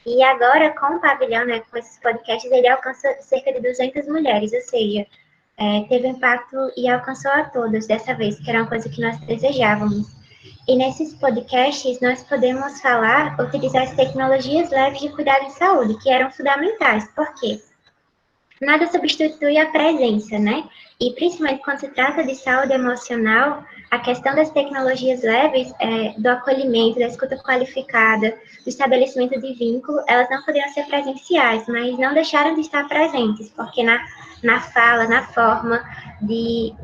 E agora, com o pavilhão, né, com esses podcasts, ele alcança cerca de 200 mulheres, ou seja, teve impacto e alcançou a todas dessa vez, que era uma coisa que nós desejávamos. E nesses podcasts, nós podemos utilizar as tecnologias leves de cuidado em saúde, que eram fundamentais. Por quê? Nada substitui a presença, né? E principalmente quando se trata de saúde emocional, a questão das tecnologias leves, do acolhimento, da escuta qualificada, do estabelecimento de vínculo, elas não poderiam ser presenciais, mas não deixaram de estar presentes, porque na fala, na forma de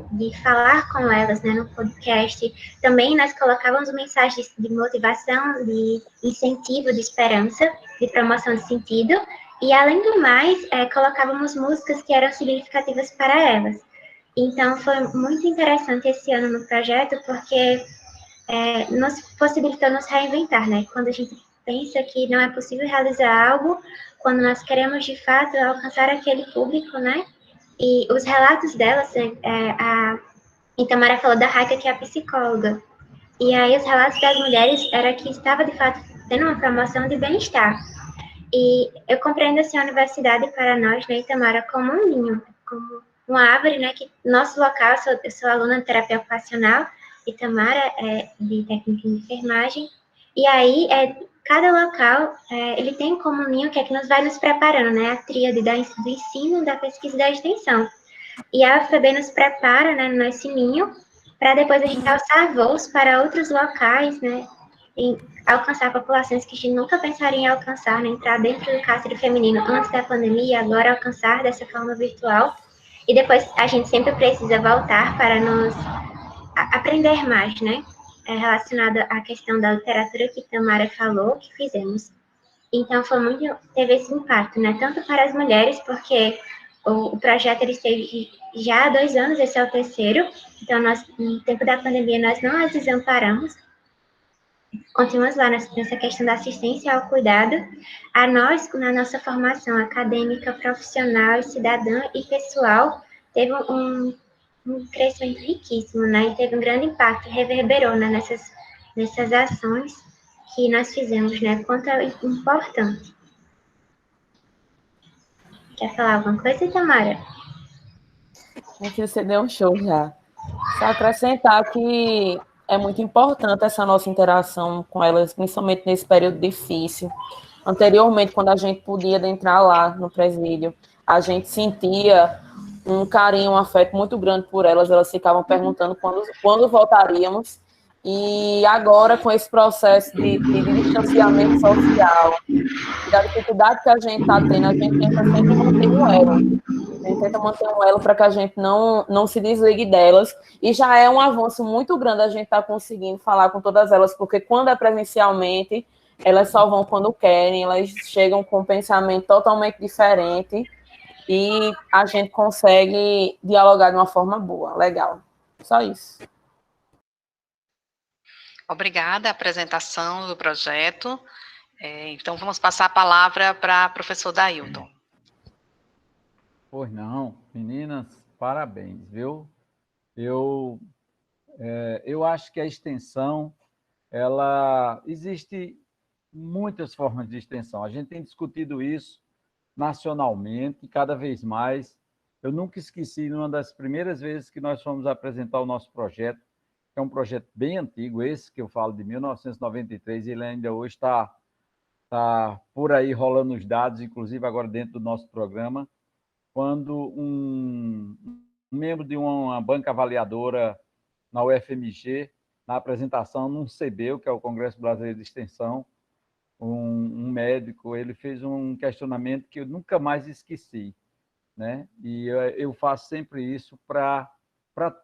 falar com elas, né, no podcast, também nós colocávamos mensagens de motivação, de incentivo, de esperança, de promoção de sentido, e além do mais, colocávamos músicas que eram significativas para elas. Então, foi muito interessante esse ano no projeto, porque nos possibilitou nos reinventar, né? Quando a gente pensa que não é possível realizar algo, quando nós queremos, de fato, alcançar aquele público, né? E os relatos delas, a Itamara falou da Raika, que é a psicóloga, e aí os relatos das mulheres era que estava, de fato, tendo uma promoção de bem-estar. E eu compreendo, assim, a universidade para nós, né, Itamara, como um ninho, como uma árvore, né, que nosso local, eu sou aluna de terapia ocupacional, Itamara é de técnica de enfermagem, e aí cada local, ele tem como ninho que é que nos vai nos preparando, né, a tríade do ensino, da pesquisa e da extensão. E a UFPB nos prepara, né, no nosso ninho, para depois a gente alçar voos para outros locais, né, em alcançar populações que a gente nunca pensaria em alcançar, né, entrar dentro do cárcere feminino antes da pandemia, agora alcançar dessa forma virtual. E depois a gente sempre precisa voltar para nos aprender mais, né? Relacionado à questão da literatura que Tamara falou, que fizemos. Então, teve esse impacto, né? Tanto para as mulheres, porque O projeto ele esteve já há 2 anos, esse é o terceiro, então no tempo da pandemia nós não as desamparamos, continuamos lá nessa questão da assistência ao cuidado. A nós, na nossa formação acadêmica, profissional, cidadã e pessoal, teve um crescimento riquíssimo, né? E teve um grande impacto, reverberou, né, nessas ações que nós fizemos, né? Quanto é importante. Quer falar alguma coisa, Tamara? Minha filha, você deu um show já. Só acrescentar que é muito importante essa nossa interação com elas, principalmente nesse período difícil. Anteriormente, quando a gente podia entrar lá no presídio, a gente sentia um carinho, um afeto muito grande por elas ficavam perguntando quando voltaríamos, e agora, com esse processo de distanciamento social, da dificuldade que a gente está tendo, a gente tenta sempre manter um elo. A gente tenta manter um elo para que a gente não se desligue delas, e já é um avanço muito grande a gente estar conseguindo falar com todas elas, porque quando é presencialmente, elas só vão quando querem, elas chegam com um pensamento totalmente diferente, e a gente consegue dialogar de uma forma boa, legal. Só isso. Obrigada a apresentação do projeto. Então, vamos passar a palavra para o professor Dailton. Pois não, meninas, parabéns, viu? Eu acho que a extensão, existe muitas formas de extensão. A gente tem discutido isso nacionalmente, cada vez mais. Eu nunca esqueci, numa das primeiras vezes que nós fomos apresentar o nosso projeto, que é um projeto bem antigo, esse que eu falo de 1993, ele ainda hoje está por aí rolando os dados, inclusive agora dentro do nosso programa, quando um membro de uma banca avaliadora na UFMG, na apresentação num CBEU, que é o Congresso Brasileiro de Extensão, um médico, ele fez um questionamento que eu nunca mais esqueci, né? E eu faço sempre isso para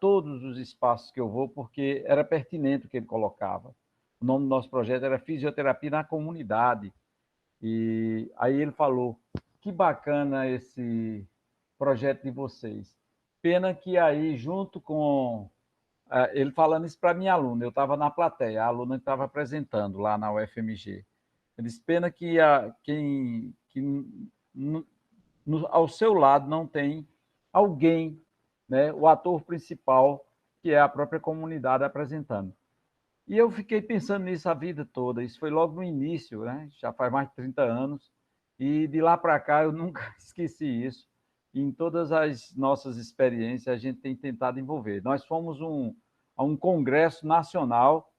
todos os espaços que eu vou, porque era pertinente o que ele colocava. O nome do nosso projeto era Fisioterapia na Comunidade. E aí ele falou, que bacana esse projeto de vocês. Pena que aí, junto com... ele falando isso para minha aluna, eu estava na plateia, a aluna estava apresentando lá na UFMG. Ele disse, pena que ao seu lado não tem alguém, né, o ator principal, que é a própria comunidade apresentando. E eu fiquei pensando nisso a vida toda, isso foi logo no início, né? Já faz mais de 30 anos, e de lá para cá eu nunca esqueci isso. E em todas as nossas experiências a gente tem tentado envolver. Nós fomos a um congresso nacional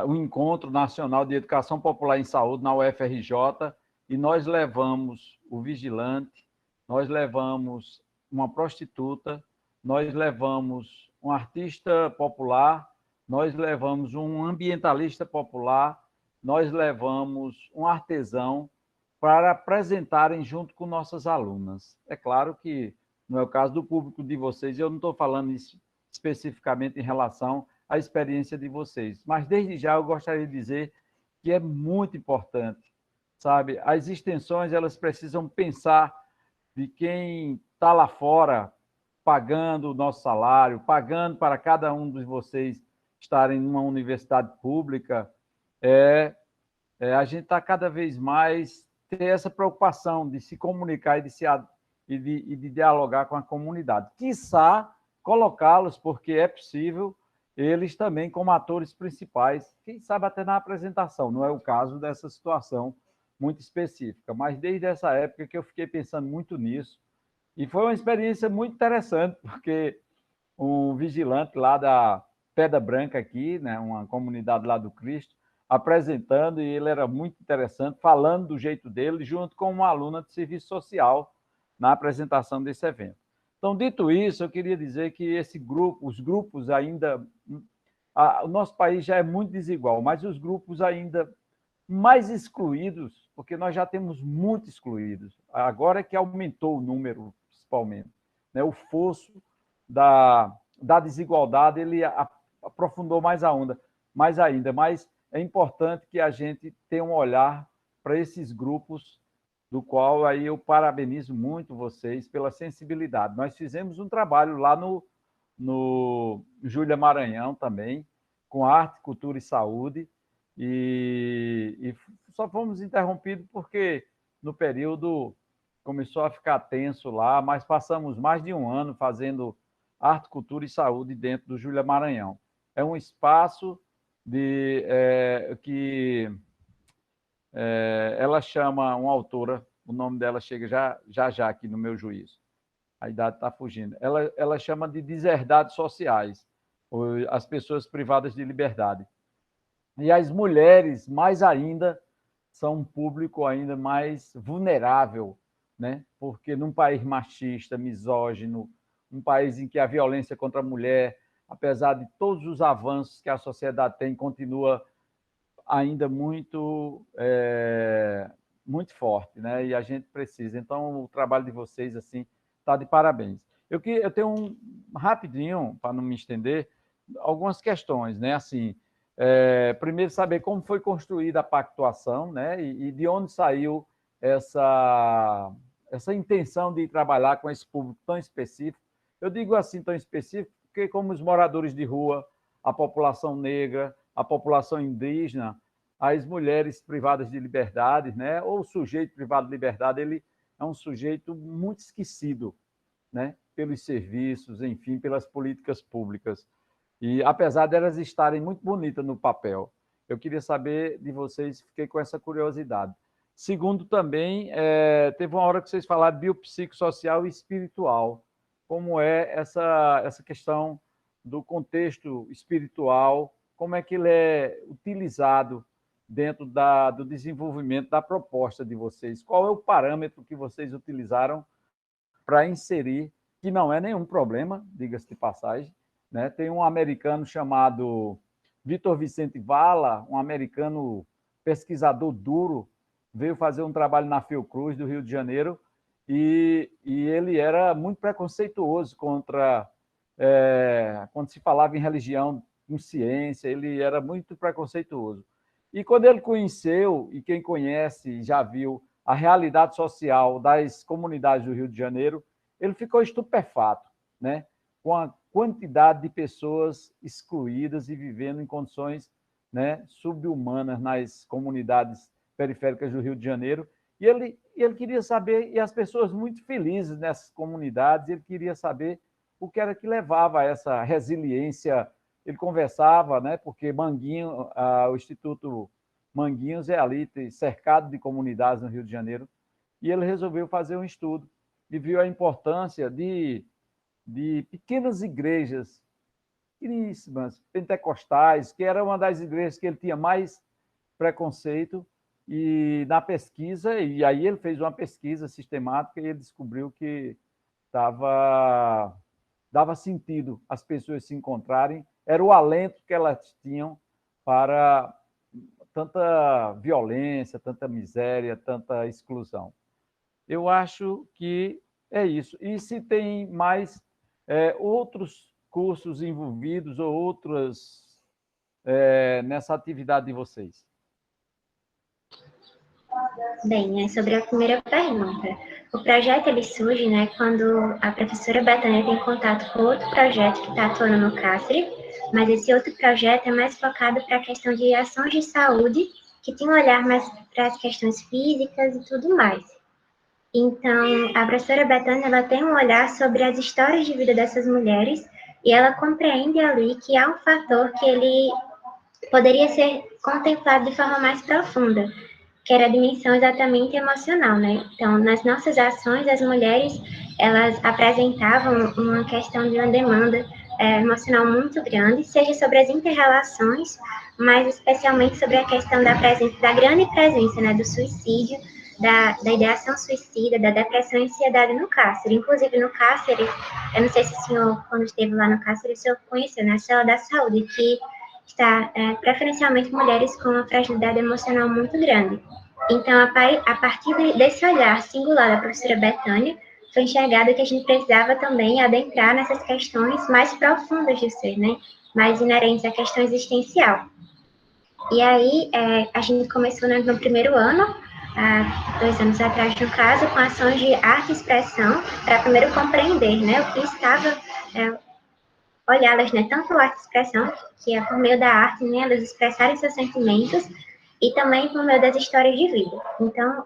o Encontro Nacional de Educação Popular em Saúde, na UFRJ, e nós levamos o vigilante, nós levamos uma prostituta, nós levamos um artista popular, nós levamos um ambientalista popular, nós levamos um artesão para apresentarem junto com nossas alunas. É claro que, no é o caso do público de vocês, eu não estou falando isso especificamente em relação à experiência de vocês, mas desde já eu gostaria de dizer que é muito importante, sabe? As extensões, elas precisam pensar de quem está lá fora pagando o nosso salário, pagando para cada um de vocês estarem numa universidade pública. A gente está cada vez mais ter essa preocupação de se comunicar e de dialogar com a comunidade. Quiçá colocá-los, porque é possível, eles também como atores principais, quem sabe até na apresentação, não é o caso dessa situação muito específica, mas desde essa época que eu fiquei pensando muito nisso, e foi uma experiência muito interessante, porque um vigilante lá da Pedra Branca aqui, né, uma comunidade lá do Cristo, apresentando, e ele era muito interessante, falando do jeito dele, junto com uma aluna de serviço social na apresentação desse evento. Então, dito isso, eu queria dizer que os grupos ainda... o nosso país já é muito desigual, mas os grupos ainda mais excluídos, porque nós já temos muito excluídos. Agora é que aumentou o número, principalmente. Né? O fosso da desigualdade, ele aprofundou mais ainda, mas é importante que a gente tenha um olhar para esses grupos do qual aí eu parabenizo muito vocês pela sensibilidade. Nós fizemos um trabalho lá no Júlia Maranhão também, com arte, cultura e saúde, e só fomos interrompidos porque no período começou a ficar tenso lá, mas passamos mais de um ano fazendo arte, cultura e saúde dentro do Júlia Maranhão. É um espaço que ela chama uma autora, o nome dela chega já aqui no meu juízo, a idade está fugindo, ela chama de deserdades sociais, as pessoas privadas de liberdade. E as mulheres, mais ainda, são um público ainda mais vulnerável, né? Porque num país machista, misógino, um país em que a violência contra a mulher, apesar de todos os avanços que a sociedade tem, continua ainda muito forte, né? E a gente precisa. Então, o trabalho de vocês assim está de parabéns. Eu tenho rapidinho, para não me estender, algumas questões, né? Assim, primeiro saber como foi construída a pactuação, né? E de onde saiu essa intenção de trabalhar com esse público tão específico. Eu digo assim tão específico porque, como os moradores de rua, a população negra, a população indígena, as mulheres privadas de liberdade, né? Ou o sujeito privado de liberdade, ele é um sujeito muito esquecido, né? Pelos serviços, enfim, pelas políticas públicas. E apesar delas estarem muito bonitas no papel, eu queria saber de vocês, fiquei com essa curiosidade. Segundo, também, teve uma hora que vocês falaram de biopsicossocial e espiritual. Como é essa questão do contexto espiritual, como é que ele é utilizado dentro do desenvolvimento da proposta de vocês? Qual é o parâmetro que vocês utilizaram para inserir, que não é nenhum problema, diga-se de passagem, né? Tem um americano chamado Vitor Vicente Vala, um americano pesquisador duro, veio fazer um trabalho na Fiocruz, do Rio de Janeiro, e ele era muito preconceituoso contra... quando se falava em religião, em ciência, ele era muito preconceituoso. E quando ele conheceu, e quem conhece já viu, a realidade social das comunidades do Rio de Janeiro, ele ficou estupefato, né? Com a quantidade de pessoas excluídas e vivendo em condições, né, subhumanas nas comunidades periféricas do Rio de Janeiro. E ele queria saber, e as pessoas muito felizes nessas comunidades, ele queria saber o que era que levava a essa resiliência. Ele conversava, né, porque o Instituto Manguinhos é ali, cercado de comunidades no Rio de Janeiro, e ele resolveu fazer um estudo e viu a importância de pequenas igrejas finíssimas, pentecostais, que era uma das igrejas que ele tinha mais preconceito, e na pesquisa, e aí ele fez uma pesquisa sistemática e ele descobriu que dava sentido as pessoas se encontrarem, era o alento que elas tinham para tanta violência, tanta miséria, tanta exclusão. Eu acho que é isso. E se tem mais outros cursos envolvidos ou outras nessa atividade de vocês? Bem, sobre a primeira pergunta. O projeto ele surge, né, quando a professora Betânia tem contato com outro projeto que está atuando no Cáceres, mas esse outro projeto é mais focado para a questão de ações de saúde, que tem um olhar mais para as questões físicas e tudo mais. Então, a professora Betânia, ela tem um olhar sobre as histórias de vida dessas mulheres e ela compreende ali que há um fator que ele poderia ser contemplado de forma mais profunda, que era a dimensão exatamente emocional, né? Então, nas nossas ações, as mulheres, elas apresentavam uma questão de uma demanda emocional muito grande, seja sobre as inter-relações, mas especialmente sobre a questão da grande presença, né, do suicídio, da ideação suicida, da depressão e ansiedade no cárcere. Inclusive, no cárcere, eu não sei se o senhor, quando esteve lá no cárcere, o senhor conheceu, né, a cela da saúde, que está preferencialmente mulheres com uma fragilidade emocional muito grande. Então, a partir desse olhar singular da professora Betânia, foi enxergado que a gente precisava também adentrar nessas questões mais profundas de ser, né? Mais inerentes à questão existencial. E aí, a gente começou no primeiro ano há 2 anos atrás, no caso, com ações de arte e expressão, para primeiro compreender, né, o que estava, olhá-las, né, tanto a arte e expressão, que é por meio da arte, né, elas expressarem seus sentimentos, e também por meio das histórias de vida. Então,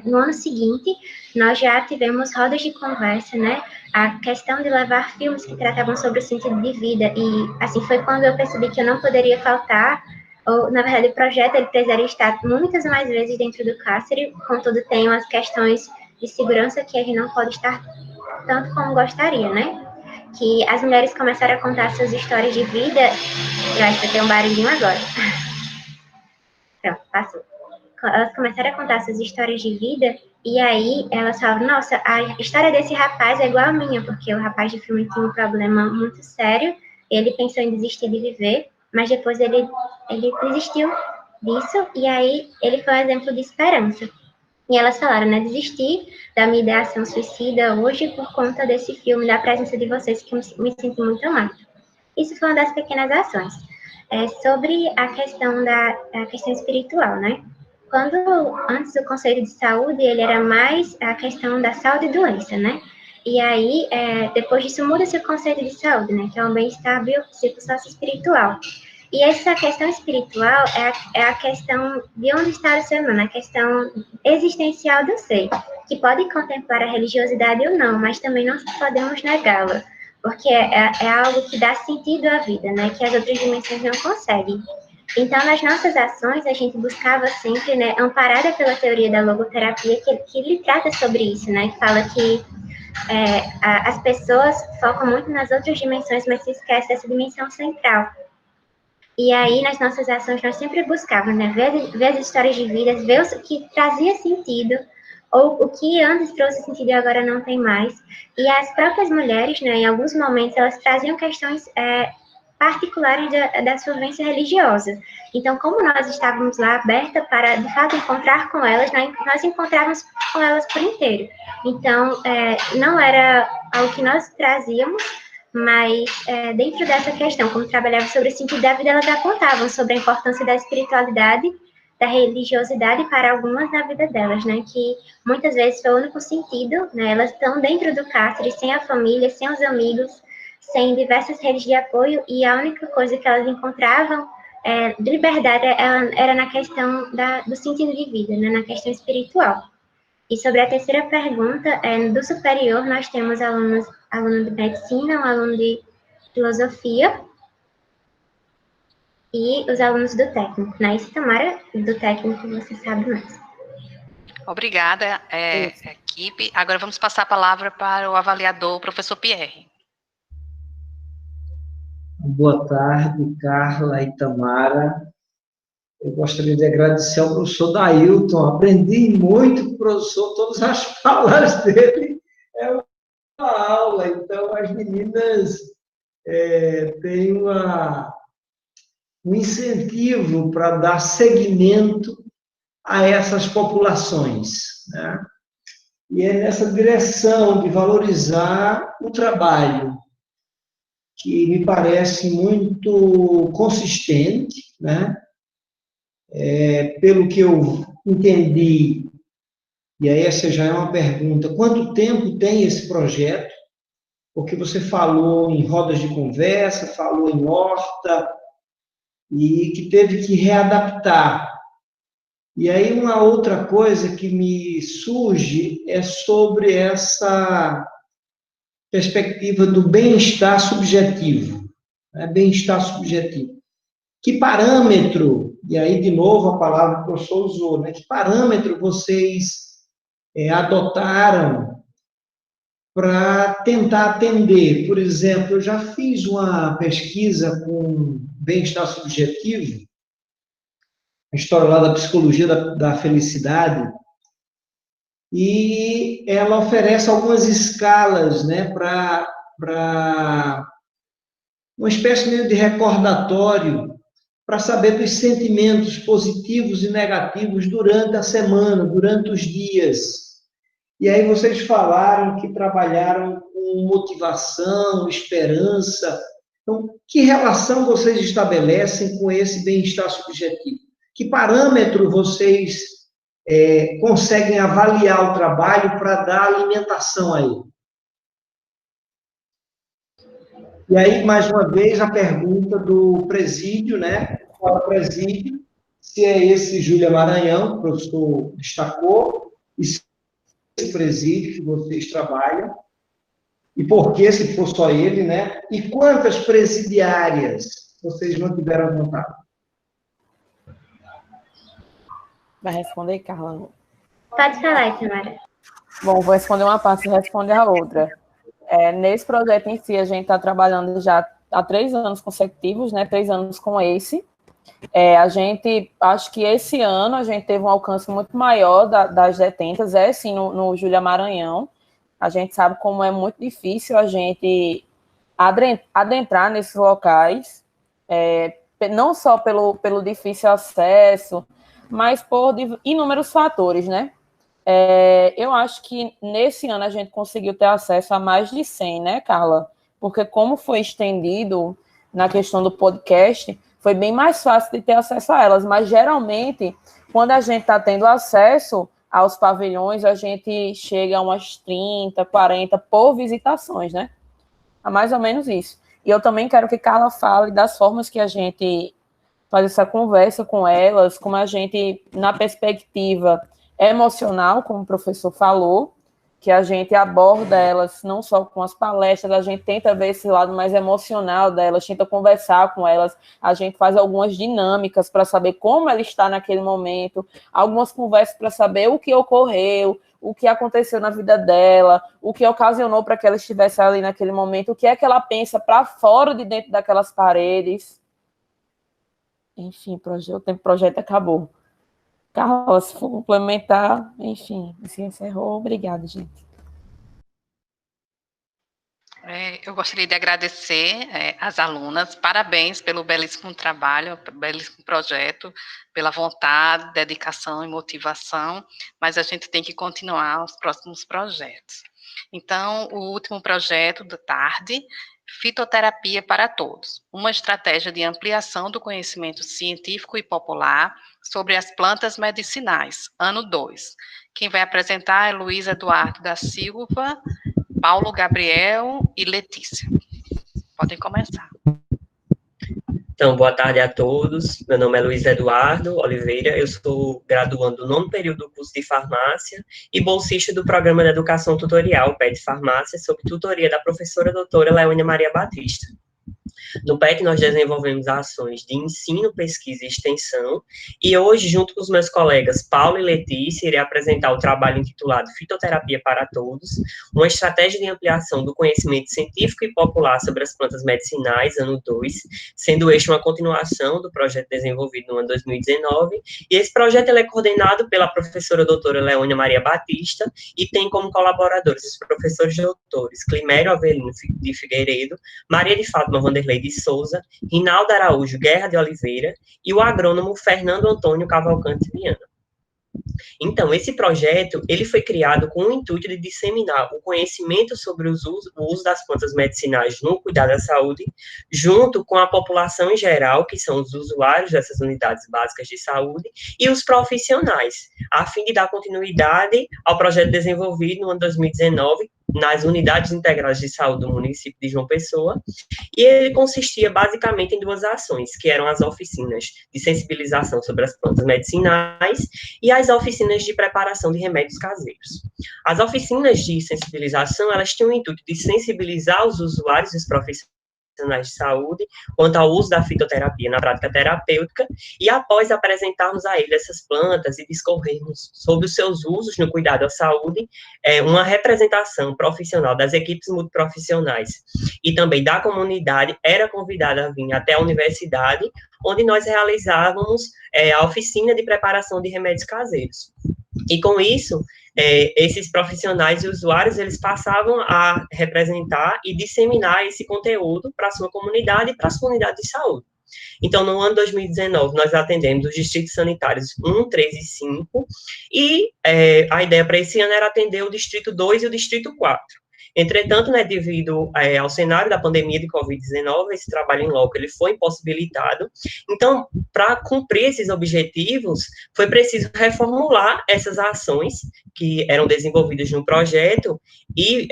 no ano seguinte, nós já tivemos rodas de conversa, né, a questão de levar filmes que tratavam sobre o sentido de vida, e assim foi quando eu percebi que eu não poderia faltar, ou, na verdade, o projeto ele precisaria estar muitas mais vezes dentro do cárcere, contudo tem umas questões de segurança que a gente não pode estar tanto como gostaria, né, que as mulheres começaram a contar suas histórias de vida. Eu acho que tem um barulhinho agora. Pronto, passou. Elas começaram a contar suas histórias de vida, e aí elas falavam, nossa, a história desse rapaz é igual a minha, porque o rapaz de filme tinha um problema muito sério, ele pensou em desistir de viver, mas depois ele desistiu disso, e aí ele foi um exemplo de esperança. E elas falaram, né, desistir da minha ideação suicida hoje por conta desse filme, da presença de vocês, que me sinto muito amada. Isso foi uma das pequenas ações. Sobre a questão espiritual, né? Quando antes o Conselho de Saúde, ele era mais a questão da saúde e doença, né? E aí, depois disso, muda-se o Conselho de Saúde, né? Que é um bem-estar biopsicossocial-espiritual. E essa questão espiritual é a questão de onde está o ser humano, a questão existencial do ser, que pode contemplar a religiosidade ou não, mas também não podemos negá-la, porque é algo que dá sentido à vida, né, que as outras dimensões não conseguem. Então, nas nossas ações, a gente buscava sempre, né, amparada pela teoria da logoterapia, que ele trata sobre isso, né, que fala que as pessoas focam muito nas outras dimensões, mas se esquece dessa dimensão central. E aí, nas nossas ações, nós sempre buscávamos, né, ver as histórias de vidas, ver o que trazia sentido, ou o que antes trouxe sentido e agora não tem mais. E as próprias mulheres, né, em alguns momentos, elas traziam questões particulares da sua vivência religiosa. Então, como nós estávamos lá aberta para, de fato, encontrar com elas, nós encontrávamos com elas por inteiro. Então, não era algo que nós trazíamos, mas dentro dessa questão, como trabalhava sobre o sentido da vida, elas apontavam sobre a importância da espiritualidade, da religiosidade para algumas na vida delas, né, que muitas vezes foi o único sentido, né, elas estão dentro do cárcere, sem a família, sem os amigos, sem diversas redes de apoio, e a única coisa que elas encontravam de liberdade era na questão do sentido de vida, né, na questão espiritual. E sobre a terceira pergunta, do superior nós temos aluno de medicina, um aluno de filosofia e os alunos do técnico. Na Tamara, do técnico, você sabe mais. Obrigada, equipe. Agora vamos passar a palavra para o avaliador, o professor Pierre. Boa tarde, Carla e Tamara. Eu gostaria de agradecer ao professor Dailton. Aprendi muito com o professor, todas as falas dele. É uma aula, então as meninas têm um incentivo para dar seguimento a essas populações, né? E é nessa direção de valorizar o trabalho, que me parece muito consistente, né? Pelo que eu entendi, e aí essa já é uma pergunta, quanto tempo tem esse projeto? Porque você falou em rodas de conversa, falou em horta, e que teve que readaptar. E aí uma outra coisa que me surge é sobre essa perspectiva do bem-estar subjetivo, né? Bem-estar subjetivo. Que parâmetro, e aí de novo a palavra que o professor usou, né? Que parâmetro vocês adotaram para tentar atender? Por exemplo, eu já fiz uma pesquisa com bem-estar subjetivo, a história lá da psicologia da felicidade, e ela oferece algumas escalas, né, para uma espécie meio de recordatório para saber dos sentimentos positivos e negativos durante a semana, durante os dias. E aí vocês falaram que trabalharam com motivação, esperança. Então, que relação vocês estabelecem com esse bem-estar subjetivo? Que parâmetro vocês conseguem avaliar o trabalho para dar alimentação a ele? E aí, mais uma vez, a pergunta do presídio, né? Qual é o presídio? Se é esse Júlia Maranhão, que o professor destacou, e se é esse presídio que vocês trabalham, e por que, se for só ele, né? E quantas presidiárias vocês não tiveram contato? Vai responder, Carla? Pode falar, Tamara. Bom, vou responder uma parte, você responde a outra. Nesse projeto em si, a gente está trabalhando já há 3 anos consecutivos, né? 3 anos com esse. Acho que esse ano a gente teve um alcance muito maior das detentas, sim, no Júlia Maranhão. A gente sabe como é muito difícil a gente adentrar nesses locais, não só pelo difícil acesso, mas por inúmeros fatores, né? Eu acho que nesse ano a gente conseguiu ter acesso a mais de 100, né, Carla? Porque como foi estendido na questão do podcast, foi bem mais fácil de ter acesso a elas, mas geralmente, quando a gente está tendo acesso aos pavilhões, a gente chega a umas 30, 40 por visitações, né? É mais ou menos isso. E eu também quero que Carla fale das formas que a gente faz essa conversa com elas, como a gente, na perspectiva emocional, como o professor falou, que a gente aborda elas não só com as palestras, a gente tenta ver esse lado mais emocional delas, tenta conversar com elas, a gente faz algumas dinâmicas para saber como ela está naquele momento, algumas conversas para saber o que ocorreu, o que aconteceu na vida dela, o que ocasionou para que ela estivesse ali naquele momento, o que é que ela pensa para fora de dentro daquelas paredes. Enfim, o tempo do projeto acabou. Carla, se for complementar, enfim, se encerrou. Obrigada, gente. Eu gostaria de agradecer às alunas, parabéns pelo belíssimo trabalho, belíssimo projeto, pela vontade, dedicação e motivação, mas a gente tem que continuar os próximos projetos. Então, o último projeto da tarde, Fitoterapia para Todos, uma estratégia de ampliação do conhecimento científico e popular sobre as plantas medicinais, ano 2. Quem vai apresentar é Luiz Eduardo da Silva, Paulo Gabriel e Letícia. Podem começar. Então, boa tarde a todos. Meu nome é Luiz Eduardo Oliveira, eu sou graduando do 9º período do curso de farmácia e bolsista do Programa de Educação Tutorial, PET Farmácia, sob tutoria da professora doutora Leônia Maria Batista. No PET, nós desenvolvemos ações de ensino, pesquisa e extensão, e hoje, junto com os meus colegas Paulo e Letícia, irei apresentar o trabalho intitulado Fitoterapia para Todos, uma estratégia de ampliação do conhecimento científico e popular sobre as plantas medicinais, ano 2, sendo este uma continuação do projeto desenvolvido no ano 2019, e esse projeto é coordenado pela professora doutora Leônia Maria Batista, e tem como colaboradores os professores doutores Climério Avelino de Figueiredo, Maria de Fátima Vanderlei de Souza, Rinaldo Araújo Guerra de Oliveira e o agrônomo Fernando Antônio Cavalcante Viana. Então, esse projeto, ele foi criado com o intuito de disseminar o conhecimento sobre o uso das plantas medicinais no cuidado da saúde, junto com a população em geral, que são os usuários dessas unidades básicas de saúde, e os profissionais, a fim de dar continuidade ao projeto desenvolvido no ano 2019, nas unidades integradas de saúde do município de João Pessoa, e ele consistia basicamente em 2 ações, que eram as oficinas de sensibilização sobre as plantas medicinais e as oficinas de preparação de remédios caseiros. As oficinas de sensibilização, elas tinham o intuito de sensibilizar os usuários e os profissionais de saúde quanto ao uso da fitoterapia na prática terapêutica, e após apresentarmos a ele essas plantas e discorrermos sobre os seus usos no cuidado à saúde, uma representação profissional das equipes multiprofissionais e também da comunidade era convidada a vir até a universidade, onde nós realizávamos a oficina de preparação de remédios caseiros. E com isso, esses profissionais e usuários, eles passavam a representar e disseminar esse conteúdo para a sua comunidade e para as comunidades de saúde. Então, no ano 2019, nós atendemos os distritos sanitários 1, 3 e 5, e a ideia para esse ano era atender o distrito 2 e o distrito 4. Entretanto, né, devido ao cenário da pandemia de Covid-19, esse trabalho em loco ele foi impossibilitado. Então, para cumprir esses objetivos, foi preciso reformular essas ações que eram desenvolvidas no projeto e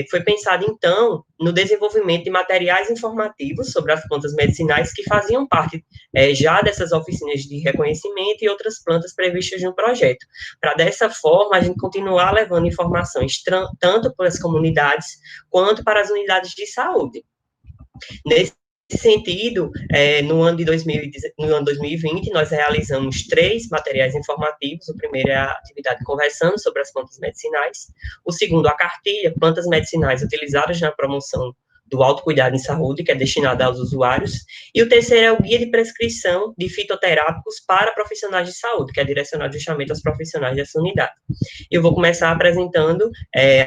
foi pensado, então, no desenvolvimento de materiais informativos sobre as plantas medicinais que faziam parte já dessas oficinas de reconhecimento e outras plantas previstas no projeto, para dessa forma a gente continuar levando informações tanto para as comunidades quanto para as unidades de saúde. Nesse sentido, no ano 2020, nós realizamos 3 materiais informativos. O primeiro é a atividade Conversando sobre as plantas medicinais. O segundo, a cartilha Plantas Medicinais utilizadas na promoção do autocuidado em saúde, que é destinada aos usuários. E o terceiro é o guia de prescrição de fitoterápicos para profissionais de saúde, que é direcionado justamente aos profissionais dessa unidade. Eu vou começar apresentando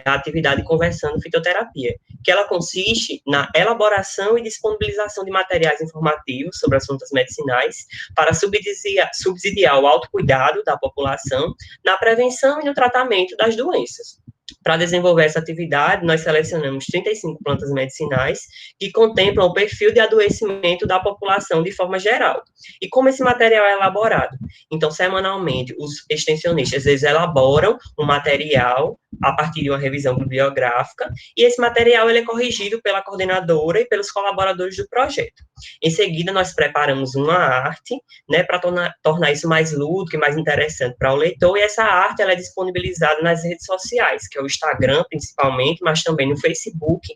a atividade Conversando Fitoterapia, que ela consiste na elaboração e disponibilização de materiais informativos sobre as plantas medicinais para subsidiar o autocuidado da população na prevenção e no tratamento das doenças. Para desenvolver essa atividade, nós selecionamos 35 plantas medicinais que contemplam o perfil de adoecimento da população de forma geral. E como esse material é elaborado? Então, semanalmente, os extensionistas, eles elaboram um material a partir de uma revisão bibliográfica, e esse material ele é corrigido pela coordenadora e pelos colaboradores do projeto. Em seguida, nós preparamos uma arte, né, para tornar isso mais lúdico e mais interessante para o leitor, e essa arte ela é disponibilizada nas redes sociais, que é o Instagram, principalmente, mas também no Facebook,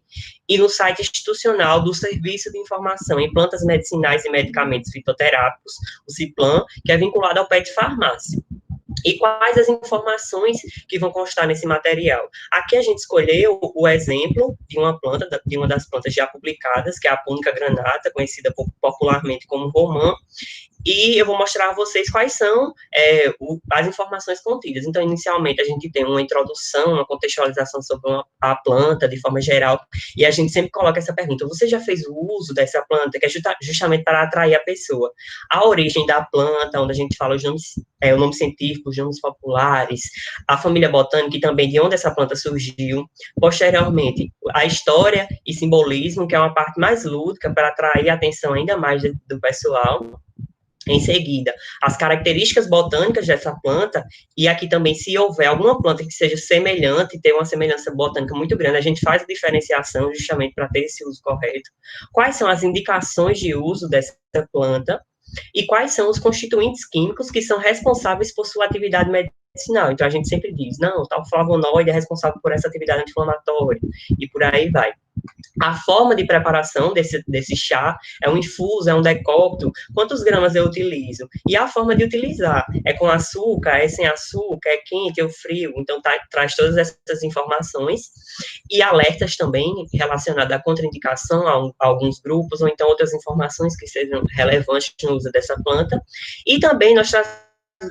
e no site institucional do Serviço de Informação em Plantas Medicinais e Medicamentos Fitoterápicos, o CIPLAN, que é vinculado ao PET Farmácia. E quais as informações que vão constar nesse material? Aqui a gente escolheu o exemplo de uma planta, de uma das plantas já publicadas, que é a Púnica granata, conhecida popularmente como romã, e eu vou mostrar a vocês quais são as informações contidas. Então, inicialmente, a gente tem uma introdução, uma contextualização sobre a planta, de forma geral, e a gente sempre coloca essa pergunta: você já fez o uso dessa planta? Que é justamente para atrair a pessoa. A origem da planta, onde a gente fala o nome científico, os nomes populares, a família botânica e também de onde essa planta surgiu. Posteriormente, a história e simbolismo, que é uma parte mais lúdica, para atrair a atenção ainda mais do pessoal. Em seguida, as características botânicas dessa planta, e aqui também, se houver alguma planta que seja semelhante, ter uma semelhança botânica muito grande, a gente faz a diferenciação justamente para ter esse uso correto. Quais são as indicações de uso dessa planta e quais são os constituintes químicos que são responsáveis por sua atividade medicinal. Então, a gente sempre diz, não, tal flavonoide é responsável por essa atividade anti-inflamatória, e por aí vai. A forma de preparação desse chá é um infuso, é um decocto, quantos gramas eu utilizo? E a forma de utilizar, é com açúcar, é sem açúcar, é quente ou frio? Então, traz todas essas informações e alertas também relacionados à contraindicação a alguns grupos, ou então outras informações que sejam relevantes no uso dessa planta. E também nós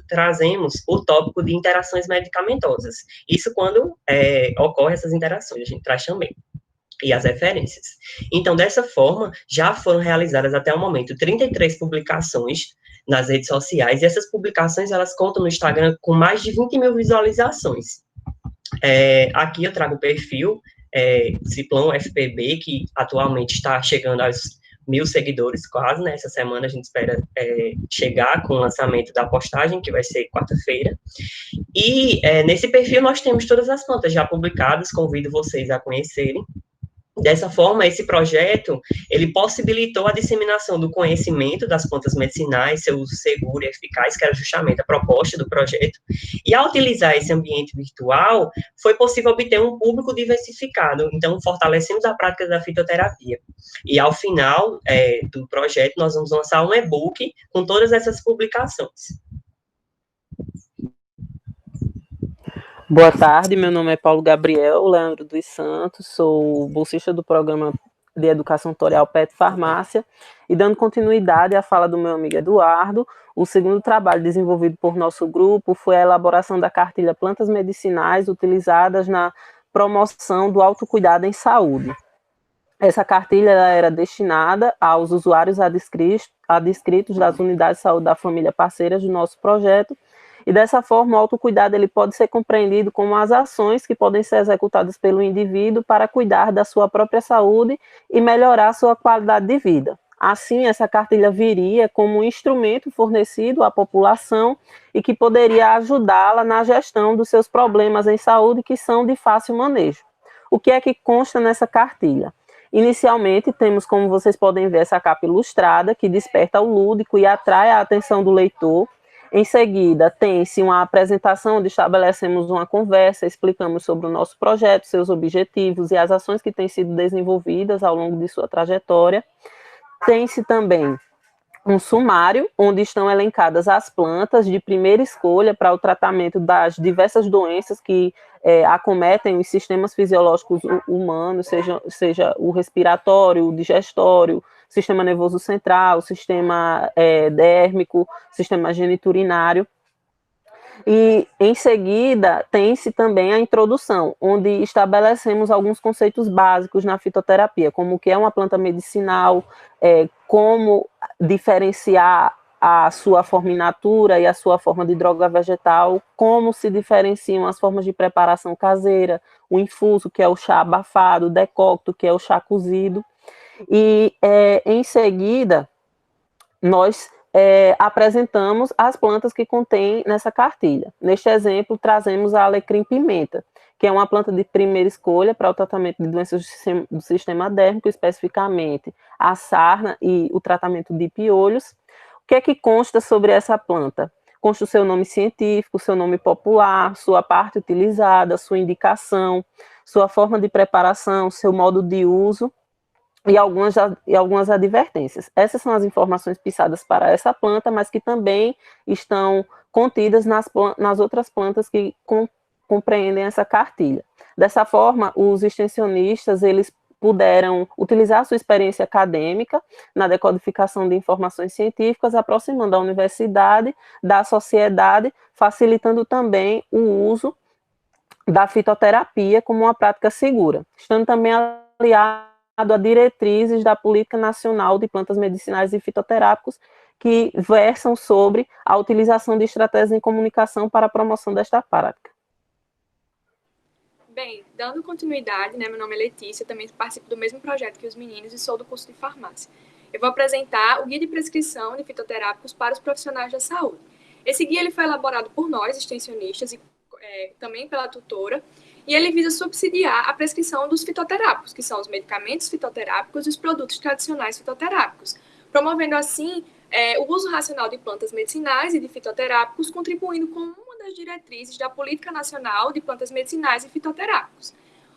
trazemos o tópico de interações medicamentosas. Isso quando ocorrem essas interações, a gente traz também. E as referências. Então, dessa forma, já foram realizadas até o momento 33 publicações nas redes sociais, e essas publicações, elas contam no Instagram com mais de 20 mil visualizações. Aqui eu trago o perfil Ciplan FPB, que atualmente está chegando aos 1.000 seguidores quase, né? Essa semana a gente espera chegar com o lançamento da postagem, que vai ser quarta-feira. E nesse perfil nós temos todas as plantas já publicadas, convido vocês a conhecerem. Dessa forma, esse projeto, ele possibilitou a disseminação do conhecimento das plantas medicinais, seu uso seguro e eficaz, que era justamente a proposta do projeto, e ao utilizar esse ambiente virtual, foi possível obter um público diversificado, então fortalecemos a prática da fitoterapia. E ao final do projeto, nós vamos lançar um e-book com todas essas publicações. Boa tarde, meu nome é Paulo Gabriel Leandro dos Santos, sou bolsista do programa de Educação Tutorial PET Farmácia, e dando continuidade à fala do meu amigo Eduardo, o segundo trabalho desenvolvido por nosso grupo foi a elaboração da cartilha Plantas Medicinais utilizadas na promoção do autocuidado em saúde. Essa cartilha era destinada aos usuários adscritos das unidades de saúde da família parceiras do nosso projeto, E dessa forma, o autocuidado ele pode ser compreendido como as ações que podem ser executadas pelo indivíduo para cuidar da sua própria saúde e melhorar a sua qualidade de vida. Assim, essa cartilha viria como um instrumento fornecido à população e que poderia ajudá-la na gestão dos seus problemas em saúde que são de fácil manejo. O que é que consta nessa cartilha? Inicialmente, temos, como vocês podem ver, essa capa ilustrada, que desperta o lúdico e atrai a atenção do leitor. Em seguida, tem-se uma apresentação onde estabelecemos uma conversa, explicamos sobre o nosso projeto, seus objetivos e as ações que têm sido desenvolvidas ao longo de sua trajetória. Tem-se também um sumário, onde estão elencadas as plantas de primeira escolha para o tratamento das diversas doenças que acometem os sistemas fisiológicos humanos, seja o respiratório, o digestório, sistema nervoso central, sistema dérmico, sistema geniturinário. E, em seguida, tem-se também a introdução, onde estabelecemos alguns conceitos básicos na fitoterapia, como o que é uma planta medicinal, como diferenciar a sua forma in natura e a sua forma de droga vegetal, como se diferenciam as formas de preparação caseira, o infuso, que é o chá abafado, o decocto, que é o chá cozido. E, em seguida, nós apresentamos as plantas que contém nessa cartilha. Neste exemplo, trazemos a alecrim-pimenta, que é uma planta de primeira escolha para o tratamento de doenças do sistema dérmico, especificamente a sarna e o tratamento de piolhos. O que é que consta sobre essa planta? Consta o seu nome científico, seu nome popular, sua parte utilizada, sua indicação, sua forma de preparação, seu modo de uso, e algumas advertências. Essas são as informações pisadas para essa planta, mas que também estão contidas nas outras plantas que compreendem essa cartilha. Dessa forma, os extensionistas, eles puderam utilizar sua experiência acadêmica na decodificação de informações científicas, aproximando a universidade da sociedade, facilitando também o uso da fitoterapia como uma prática segura, estando também aliado a diretrizes da Política Nacional de Plantas Medicinais e Fitoterápicos, que versam sobre a utilização de estratégias em comunicação para a promoção desta prática. Bem, dando continuidade, meu nome é Letícia, também participo do mesmo projeto que os meninos e sou do curso de farmácia. Eu vou apresentar o Guia de Prescrição de Fitoterápicos para os Profissionais da Saúde. Esse guia ele foi elaborado por nós, extensionistas, e também pela tutora, e ele visa subsidiar a prescrição dos fitoterápicos, que são os medicamentos fitoterápicos e os produtos tradicionais fitoterápicos, promovendo assim o uso racional de plantas medicinais e de fitoterápicos, contribuindo com uma das diretrizes da Política Nacional de Plantas Medicinais e Fitoterápicos.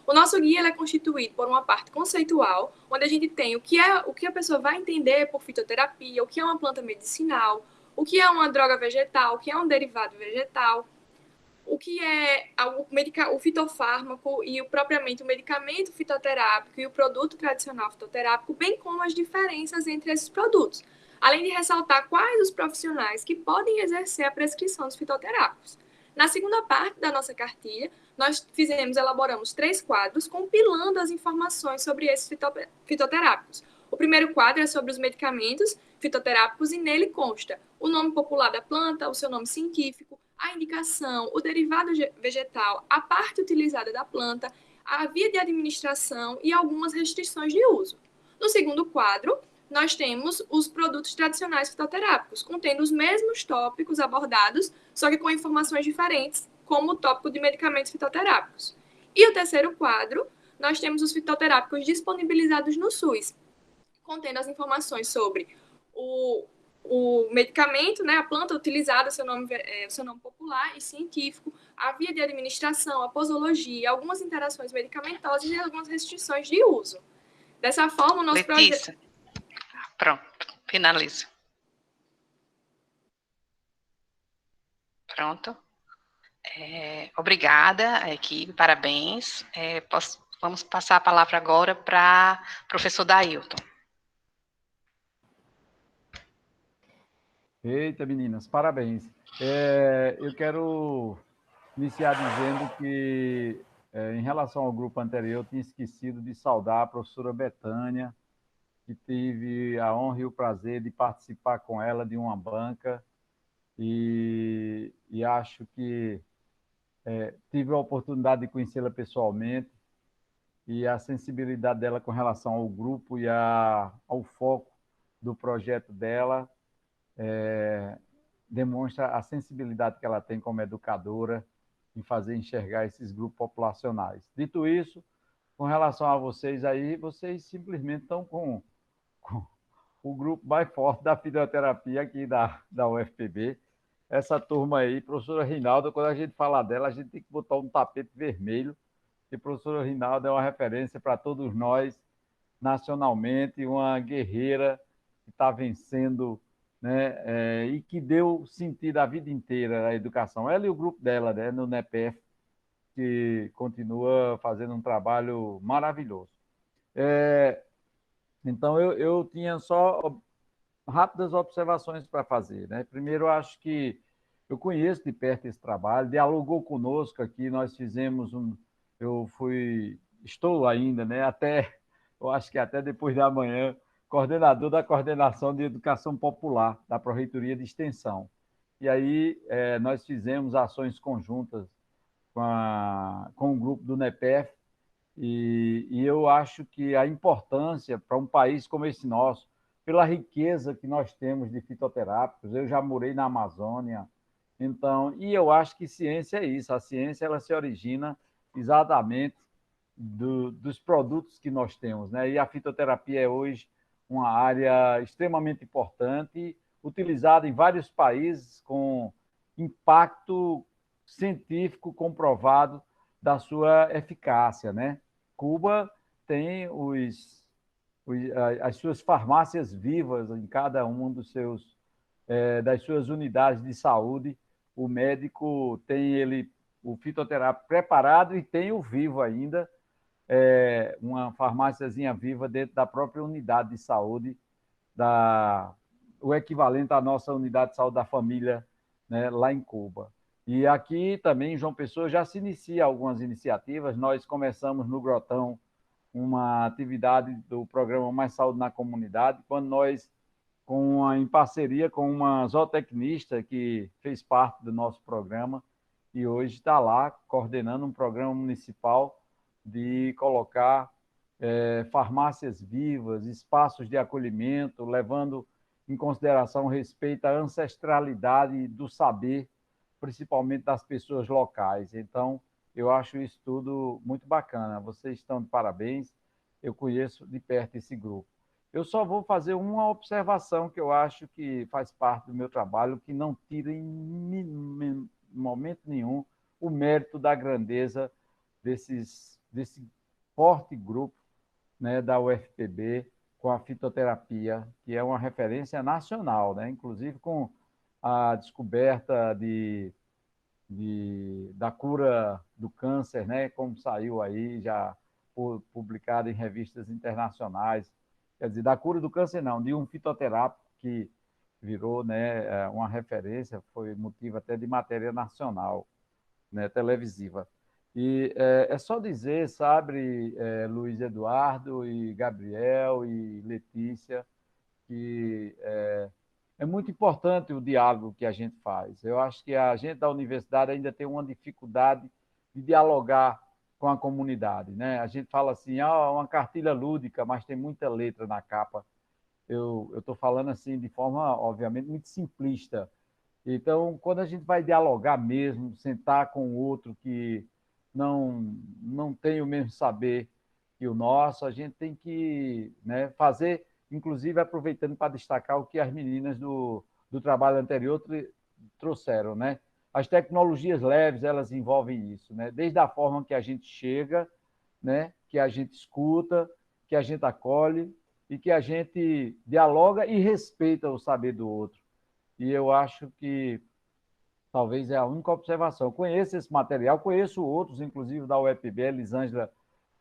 O nosso guia é constituído por uma parte conceitual, onde a gente tem o que a pessoa vai entender por fitoterapia, o que é uma planta medicinal, o que é uma droga vegetal, o que é um derivado vegetal, o que é o fitofármaco e propriamente o medicamento fitoterápico e o produto tradicional fitoterápico, bem como as diferenças entre esses produtos, além de ressaltar quais os profissionais que podem exercer a prescrição dos fitoterápicos. Na segunda parte da nossa cartilha, nós elaboramos 3 quadros compilando as informações sobre esses fitoterápicos. O primeiro quadro é sobre os medicamentos fitoterápicos e nele consta o nome popular da planta, o seu nome científico, a indicação, o derivado vegetal, a parte utilizada da planta, a via de administração e algumas restrições de uso. No segundo quadro, nós temos os produtos tradicionais fitoterápicos, contendo os mesmos tópicos abordados, só que com informações diferentes, como o tópico de medicamentos fitoterápicos. E o terceiro quadro, nós temos os fitoterápicos disponibilizados no SUS, contendo as informações sobre o medicamento, a planta utilizada, seu nome popular e científico, a via de administração, a posologia, algumas interações medicamentosas e algumas restrições de uso. Dessa forma, o nosso projeto... Pronto, finalizo. Pronto. Obrigada, equipe, parabéns. Vamos passar a palavra agora para o professor Dailton. Eita, meninas, parabéns. Eu quero iniciar dizendo que, em relação ao grupo anterior, eu tinha esquecido de saudar a professora Betânia, que tive a honra e o prazer de participar com ela de uma banca e acho que tive a oportunidade de conhecê-la pessoalmente, e a sensibilidade dela com relação ao grupo e ao foco do projeto dela demonstra a sensibilidade que ela tem como educadora em fazer enxergar esses grupos populacionais. Dito isso, com relação a vocês aí, vocês simplesmente estão com o grupo mais forte da fisioterapia aqui da UFPB. Essa turma aí, professora Rinalda, quando a gente fala dela, a gente tem que botar um tapete vermelho, e a professora Rinalda é uma referência para todos nós, nacionalmente, uma guerreira que está vencendo, né, e que deu sentido a vida inteira à educação. Ela e o grupo dela, né, no NEPEF, que continua fazendo um trabalho maravilhoso. Então, eu tinha só rápidas observações para fazer, né? Primeiro, eu acho que eu conheço de perto esse trabalho, dialogou conosco aqui, nós fizemos estou ainda, né? Eu acho que até depois da manhã, coordenador da Coordenação de Educação Popular da Pró-Reitoria de Extensão. E aí nós fizemos ações conjuntas com o grupo do NEPEF, e eu acho que a importância para um país como esse nosso, pela riqueza que nós temos de fitoterápicos, eu já morei na Amazônia, então, e eu acho que ciência é isso, a ciência ela se origina exatamente dos produtos que nós temos, né? E a fitoterapia é hoje uma área extremamente importante, utilizada em vários países com impacto científico comprovado da sua eficácia, né? Cuba tem as suas farmácias vivas em cada um das suas unidades de saúde. O médico tem o fitoterápico preparado e tem o vivo ainda, uma farmáciazinha viva dentro da própria unidade de saúde, o equivalente à nossa unidade de saúde da família, né, lá em Cuba. E aqui também, em João Pessoa, já se inicia algumas iniciativas. Nós começamos no Grotão uma atividade do programa Mais Saúde na Comunidade, quando nós, em parceria com uma zootecnista que fez parte do nosso programa, e hoje está lá coordenando um programa municipal de colocar farmácias vivas, espaços de acolhimento, levando em consideração o respeito à ancestralidade do saber, principalmente das pessoas locais. Então, eu acho isso tudo muito bacana. Vocês estão de parabéns. Eu conheço de perto esse grupo. Eu só vou fazer uma observação que eu acho que faz parte do meu trabalho, que não tira em momento nenhum o mérito da grandeza desse forte grupo, né, da UFPB com a fitoterapia, que é uma referência nacional, né? Inclusive com a descoberta da cura do câncer, né? Como saiu aí, já publicado em revistas internacionais. Quer dizer, da cura do câncer não, de um fitoterápico que virou, né, uma referência, foi motivo até de matéria nacional, né, televisiva. E é só dizer, sabe, Luiz Eduardo e Gabriel e Letícia, que é muito importante o diálogo que a gente faz. Eu acho que a gente da universidade ainda tem uma dificuldade de dialogar com a comunidade, né? A gente fala assim, uma cartilha lúdica, mas tem muita letra na capa. Eu estou falando assim de forma, obviamente, muito simplista. Então, quando a gente vai dialogar mesmo, sentar com o outro que não tem o mesmo saber que o nosso, a gente tem que, né, fazer, inclusive aproveitando para destacar o que as meninas do trabalho anterior trouxeram, né? As tecnologias leves, elas envolvem isso, né? Desde a forma que a gente chega, né, que a gente escuta, que a gente acolhe e que a gente dialoga e respeita o saber do outro. E eu acho que talvez é a única observação. Eu conheço esse material, conheço outros, inclusive da UEPB, a Elisângela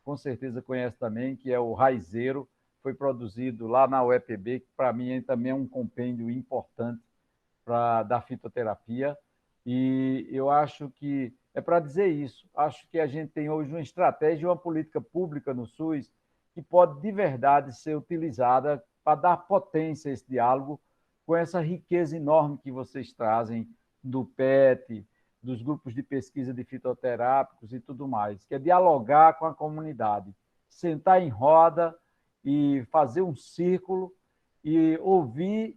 com certeza conhece também, que é o Raizeiro, foi produzido lá na UEPB, que para mim também é um compêndio importante da fitoterapia. E eu acho que é para dizer isso. Acho que a gente tem hoje uma estratégia, uma política pública no SUS que pode de verdade ser utilizada para dar potência a esse diálogo com essa riqueza enorme que vocês trazem do PET, dos grupos de pesquisa de fitoterápicos e tudo mais, que é dialogar com a comunidade, sentar em roda e fazer um círculo e ouvir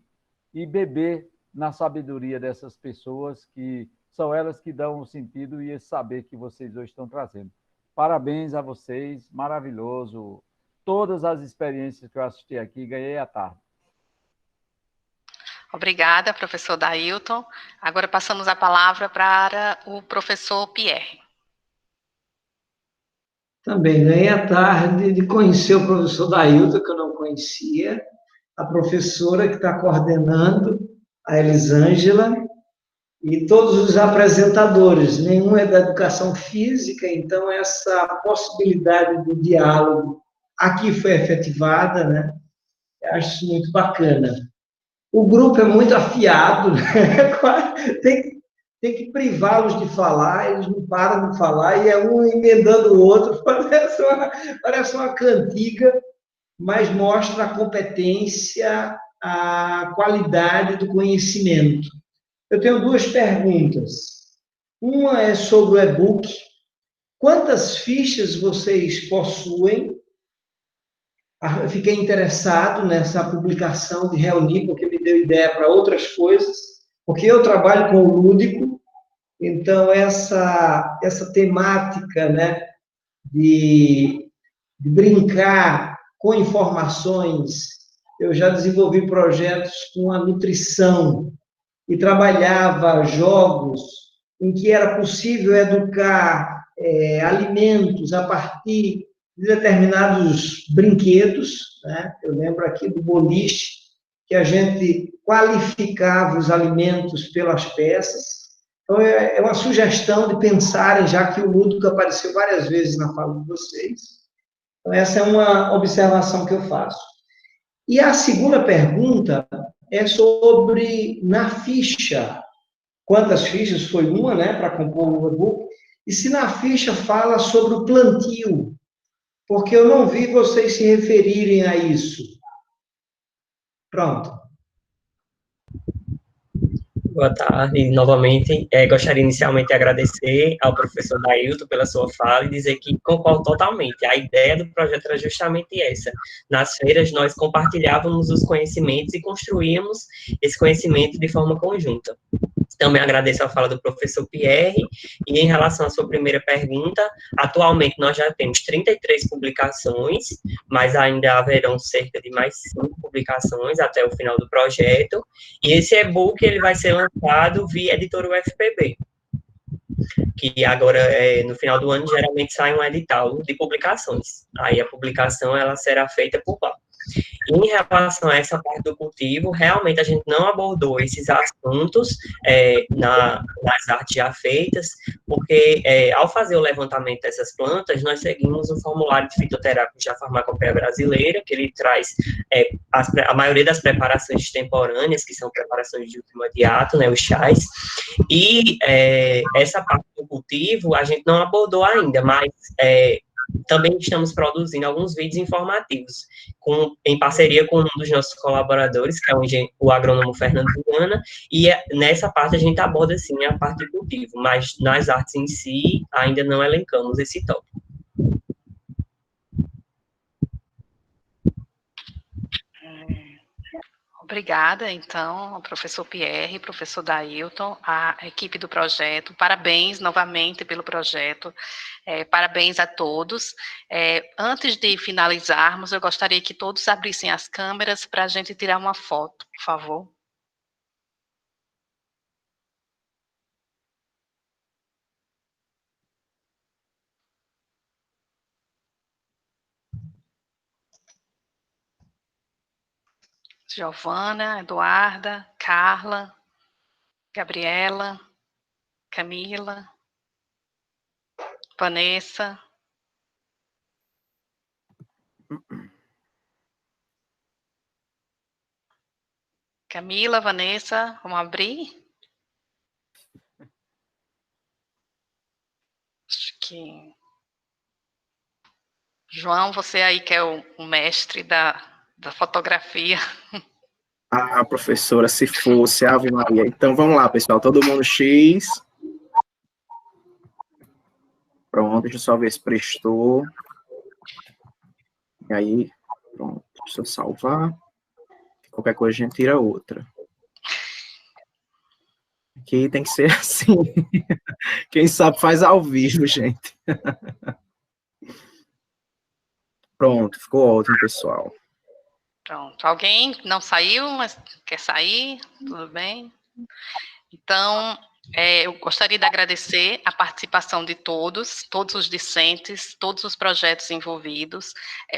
e beber na sabedoria dessas pessoas, que são elas que dão o sentido e esse saber que vocês hoje estão trazendo. Parabéns a vocês, maravilhoso. Todas as experiências que eu assisti aqui, ganhei à tarde. Obrigada, professor Dailton. Agora passamos a palavra para o professor Pierre. Também ganhei à tarde de conhecer o professor Dailton, que eu não conhecia, a professora que está coordenando, a Elisângela, e todos os apresentadores. Nenhum é da educação física, então essa possibilidade do diálogo aqui foi efetivada, né? Eu acho isso muito bacana. O grupo é muito afiado, né? Tem que privá-los de falar, eles não param de falar, e é um emendando o outro, parece uma cantiga, mas mostra a competência, a qualidade do conhecimento. Eu tenho duas perguntas. Uma é sobre o e-book. Quantas fichas vocês possuem? Eu fiquei interessado nessa publicação de reunir, porque me deu ideia para outras coisas, porque eu trabalho com o lúdico, então essa temática, né, de brincar com informações, eu já desenvolvi projetos com a nutrição e trabalhava jogos em que era possível educar alimentos a partir de determinados brinquedos, né? Eu lembro aqui do boliche, que a gente qualificava os alimentos pelas peças. Então, é uma sugestão de pensarem, já que o lúdico apareceu várias vezes na fala de vocês. Então, essa é uma observação que eu faço. E a segunda pergunta é sobre, na ficha, quantas fichas foi uma, né, para compor o e-book, e se na ficha fala sobre o plantio, porque eu não vi vocês se referirem a isso. Pronto. Boa tarde, novamente. Gostaria inicialmente de agradecer ao professor Dailton pela sua fala e dizer que concordo totalmente. A ideia do projeto era justamente essa. Nas feiras, nós compartilhávamos os conhecimentos e construíamos esse conhecimento de forma conjunta. Também agradeço a fala do professor Pierre, e em relação à sua primeira pergunta, atualmente nós já temos 33 publicações, mas ainda haverão cerca de mais 5 publicações até o final do projeto, e esse e-book ele vai ser lançado via editora UFPB, que agora, no final do ano, geralmente sai um edital de publicações. Aí a publicação ela será feita por lá. Em relação a essa parte do cultivo, realmente a gente não abordou esses assuntos nas artes já feitas, porque ao fazer o levantamento dessas plantas, nós seguimos o formulário de fitoterápicos da farmacopeia brasileira, que ele traz a maioria das preparações extemporâneas, que são preparações de último imediato, né, os chás, e essa parte do cultivo a gente não abordou ainda, mas também estamos produzindo alguns vídeos informativos, em parceria com um dos nossos colaboradores, que é o agrônomo Fernando Viana, e nessa parte a gente aborda, sim, a parte de cultivo, mas nas artes em si, ainda não elencamos esse tópico. Obrigada, então, ao professor Pierre, professor Dailton, a equipe do projeto. Parabéns novamente pelo projeto, parabéns a todos. Antes de finalizarmos, eu gostaria que todos abrissem as câmeras para a gente tirar uma foto, por favor. Giovana, Eduarda, Carla, Gabriela, Camila, Vanessa. Camila, Vanessa, vamos abrir? Acho que... João, você aí que é o mestre da fotografia. Ah, professora, se fosse, Ave Maria. Então, vamos lá, pessoal, todo mundo X. Pronto, deixa eu só ver se prestou. E aí, pronto, deixa eu salvar. Qualquer coisa a gente tira outra. Aqui tem que ser assim. Quem sabe faz ao vivo, gente. Pronto, ficou ótimo, pessoal. Pronto. Alguém não saiu, mas quer sair? Tudo bem? Então, eu gostaria de agradecer a participação de todos os discentes, todos os projetos envolvidos,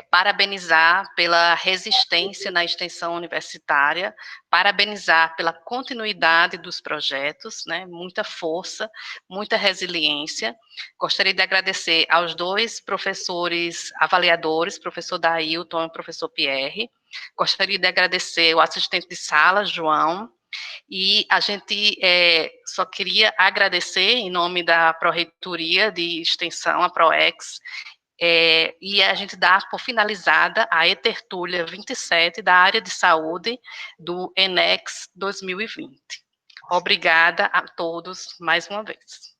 parabenizar pela resistência na extensão universitária, parabenizar pela continuidade dos projetos, né, muita força, muita resiliência. Gostaria de agradecer aos 2 professores avaliadores, professor Dailton e professor Pierre. Gostaria de agradecer o assistente de sala, João. E a gente só queria agradecer, em nome da Pró-Reitoria de Extensão, a PROEX, e a gente dá por finalizada a Etertúlia 27 da área de saúde do ENEX 2020. Obrigada a todos mais uma vez.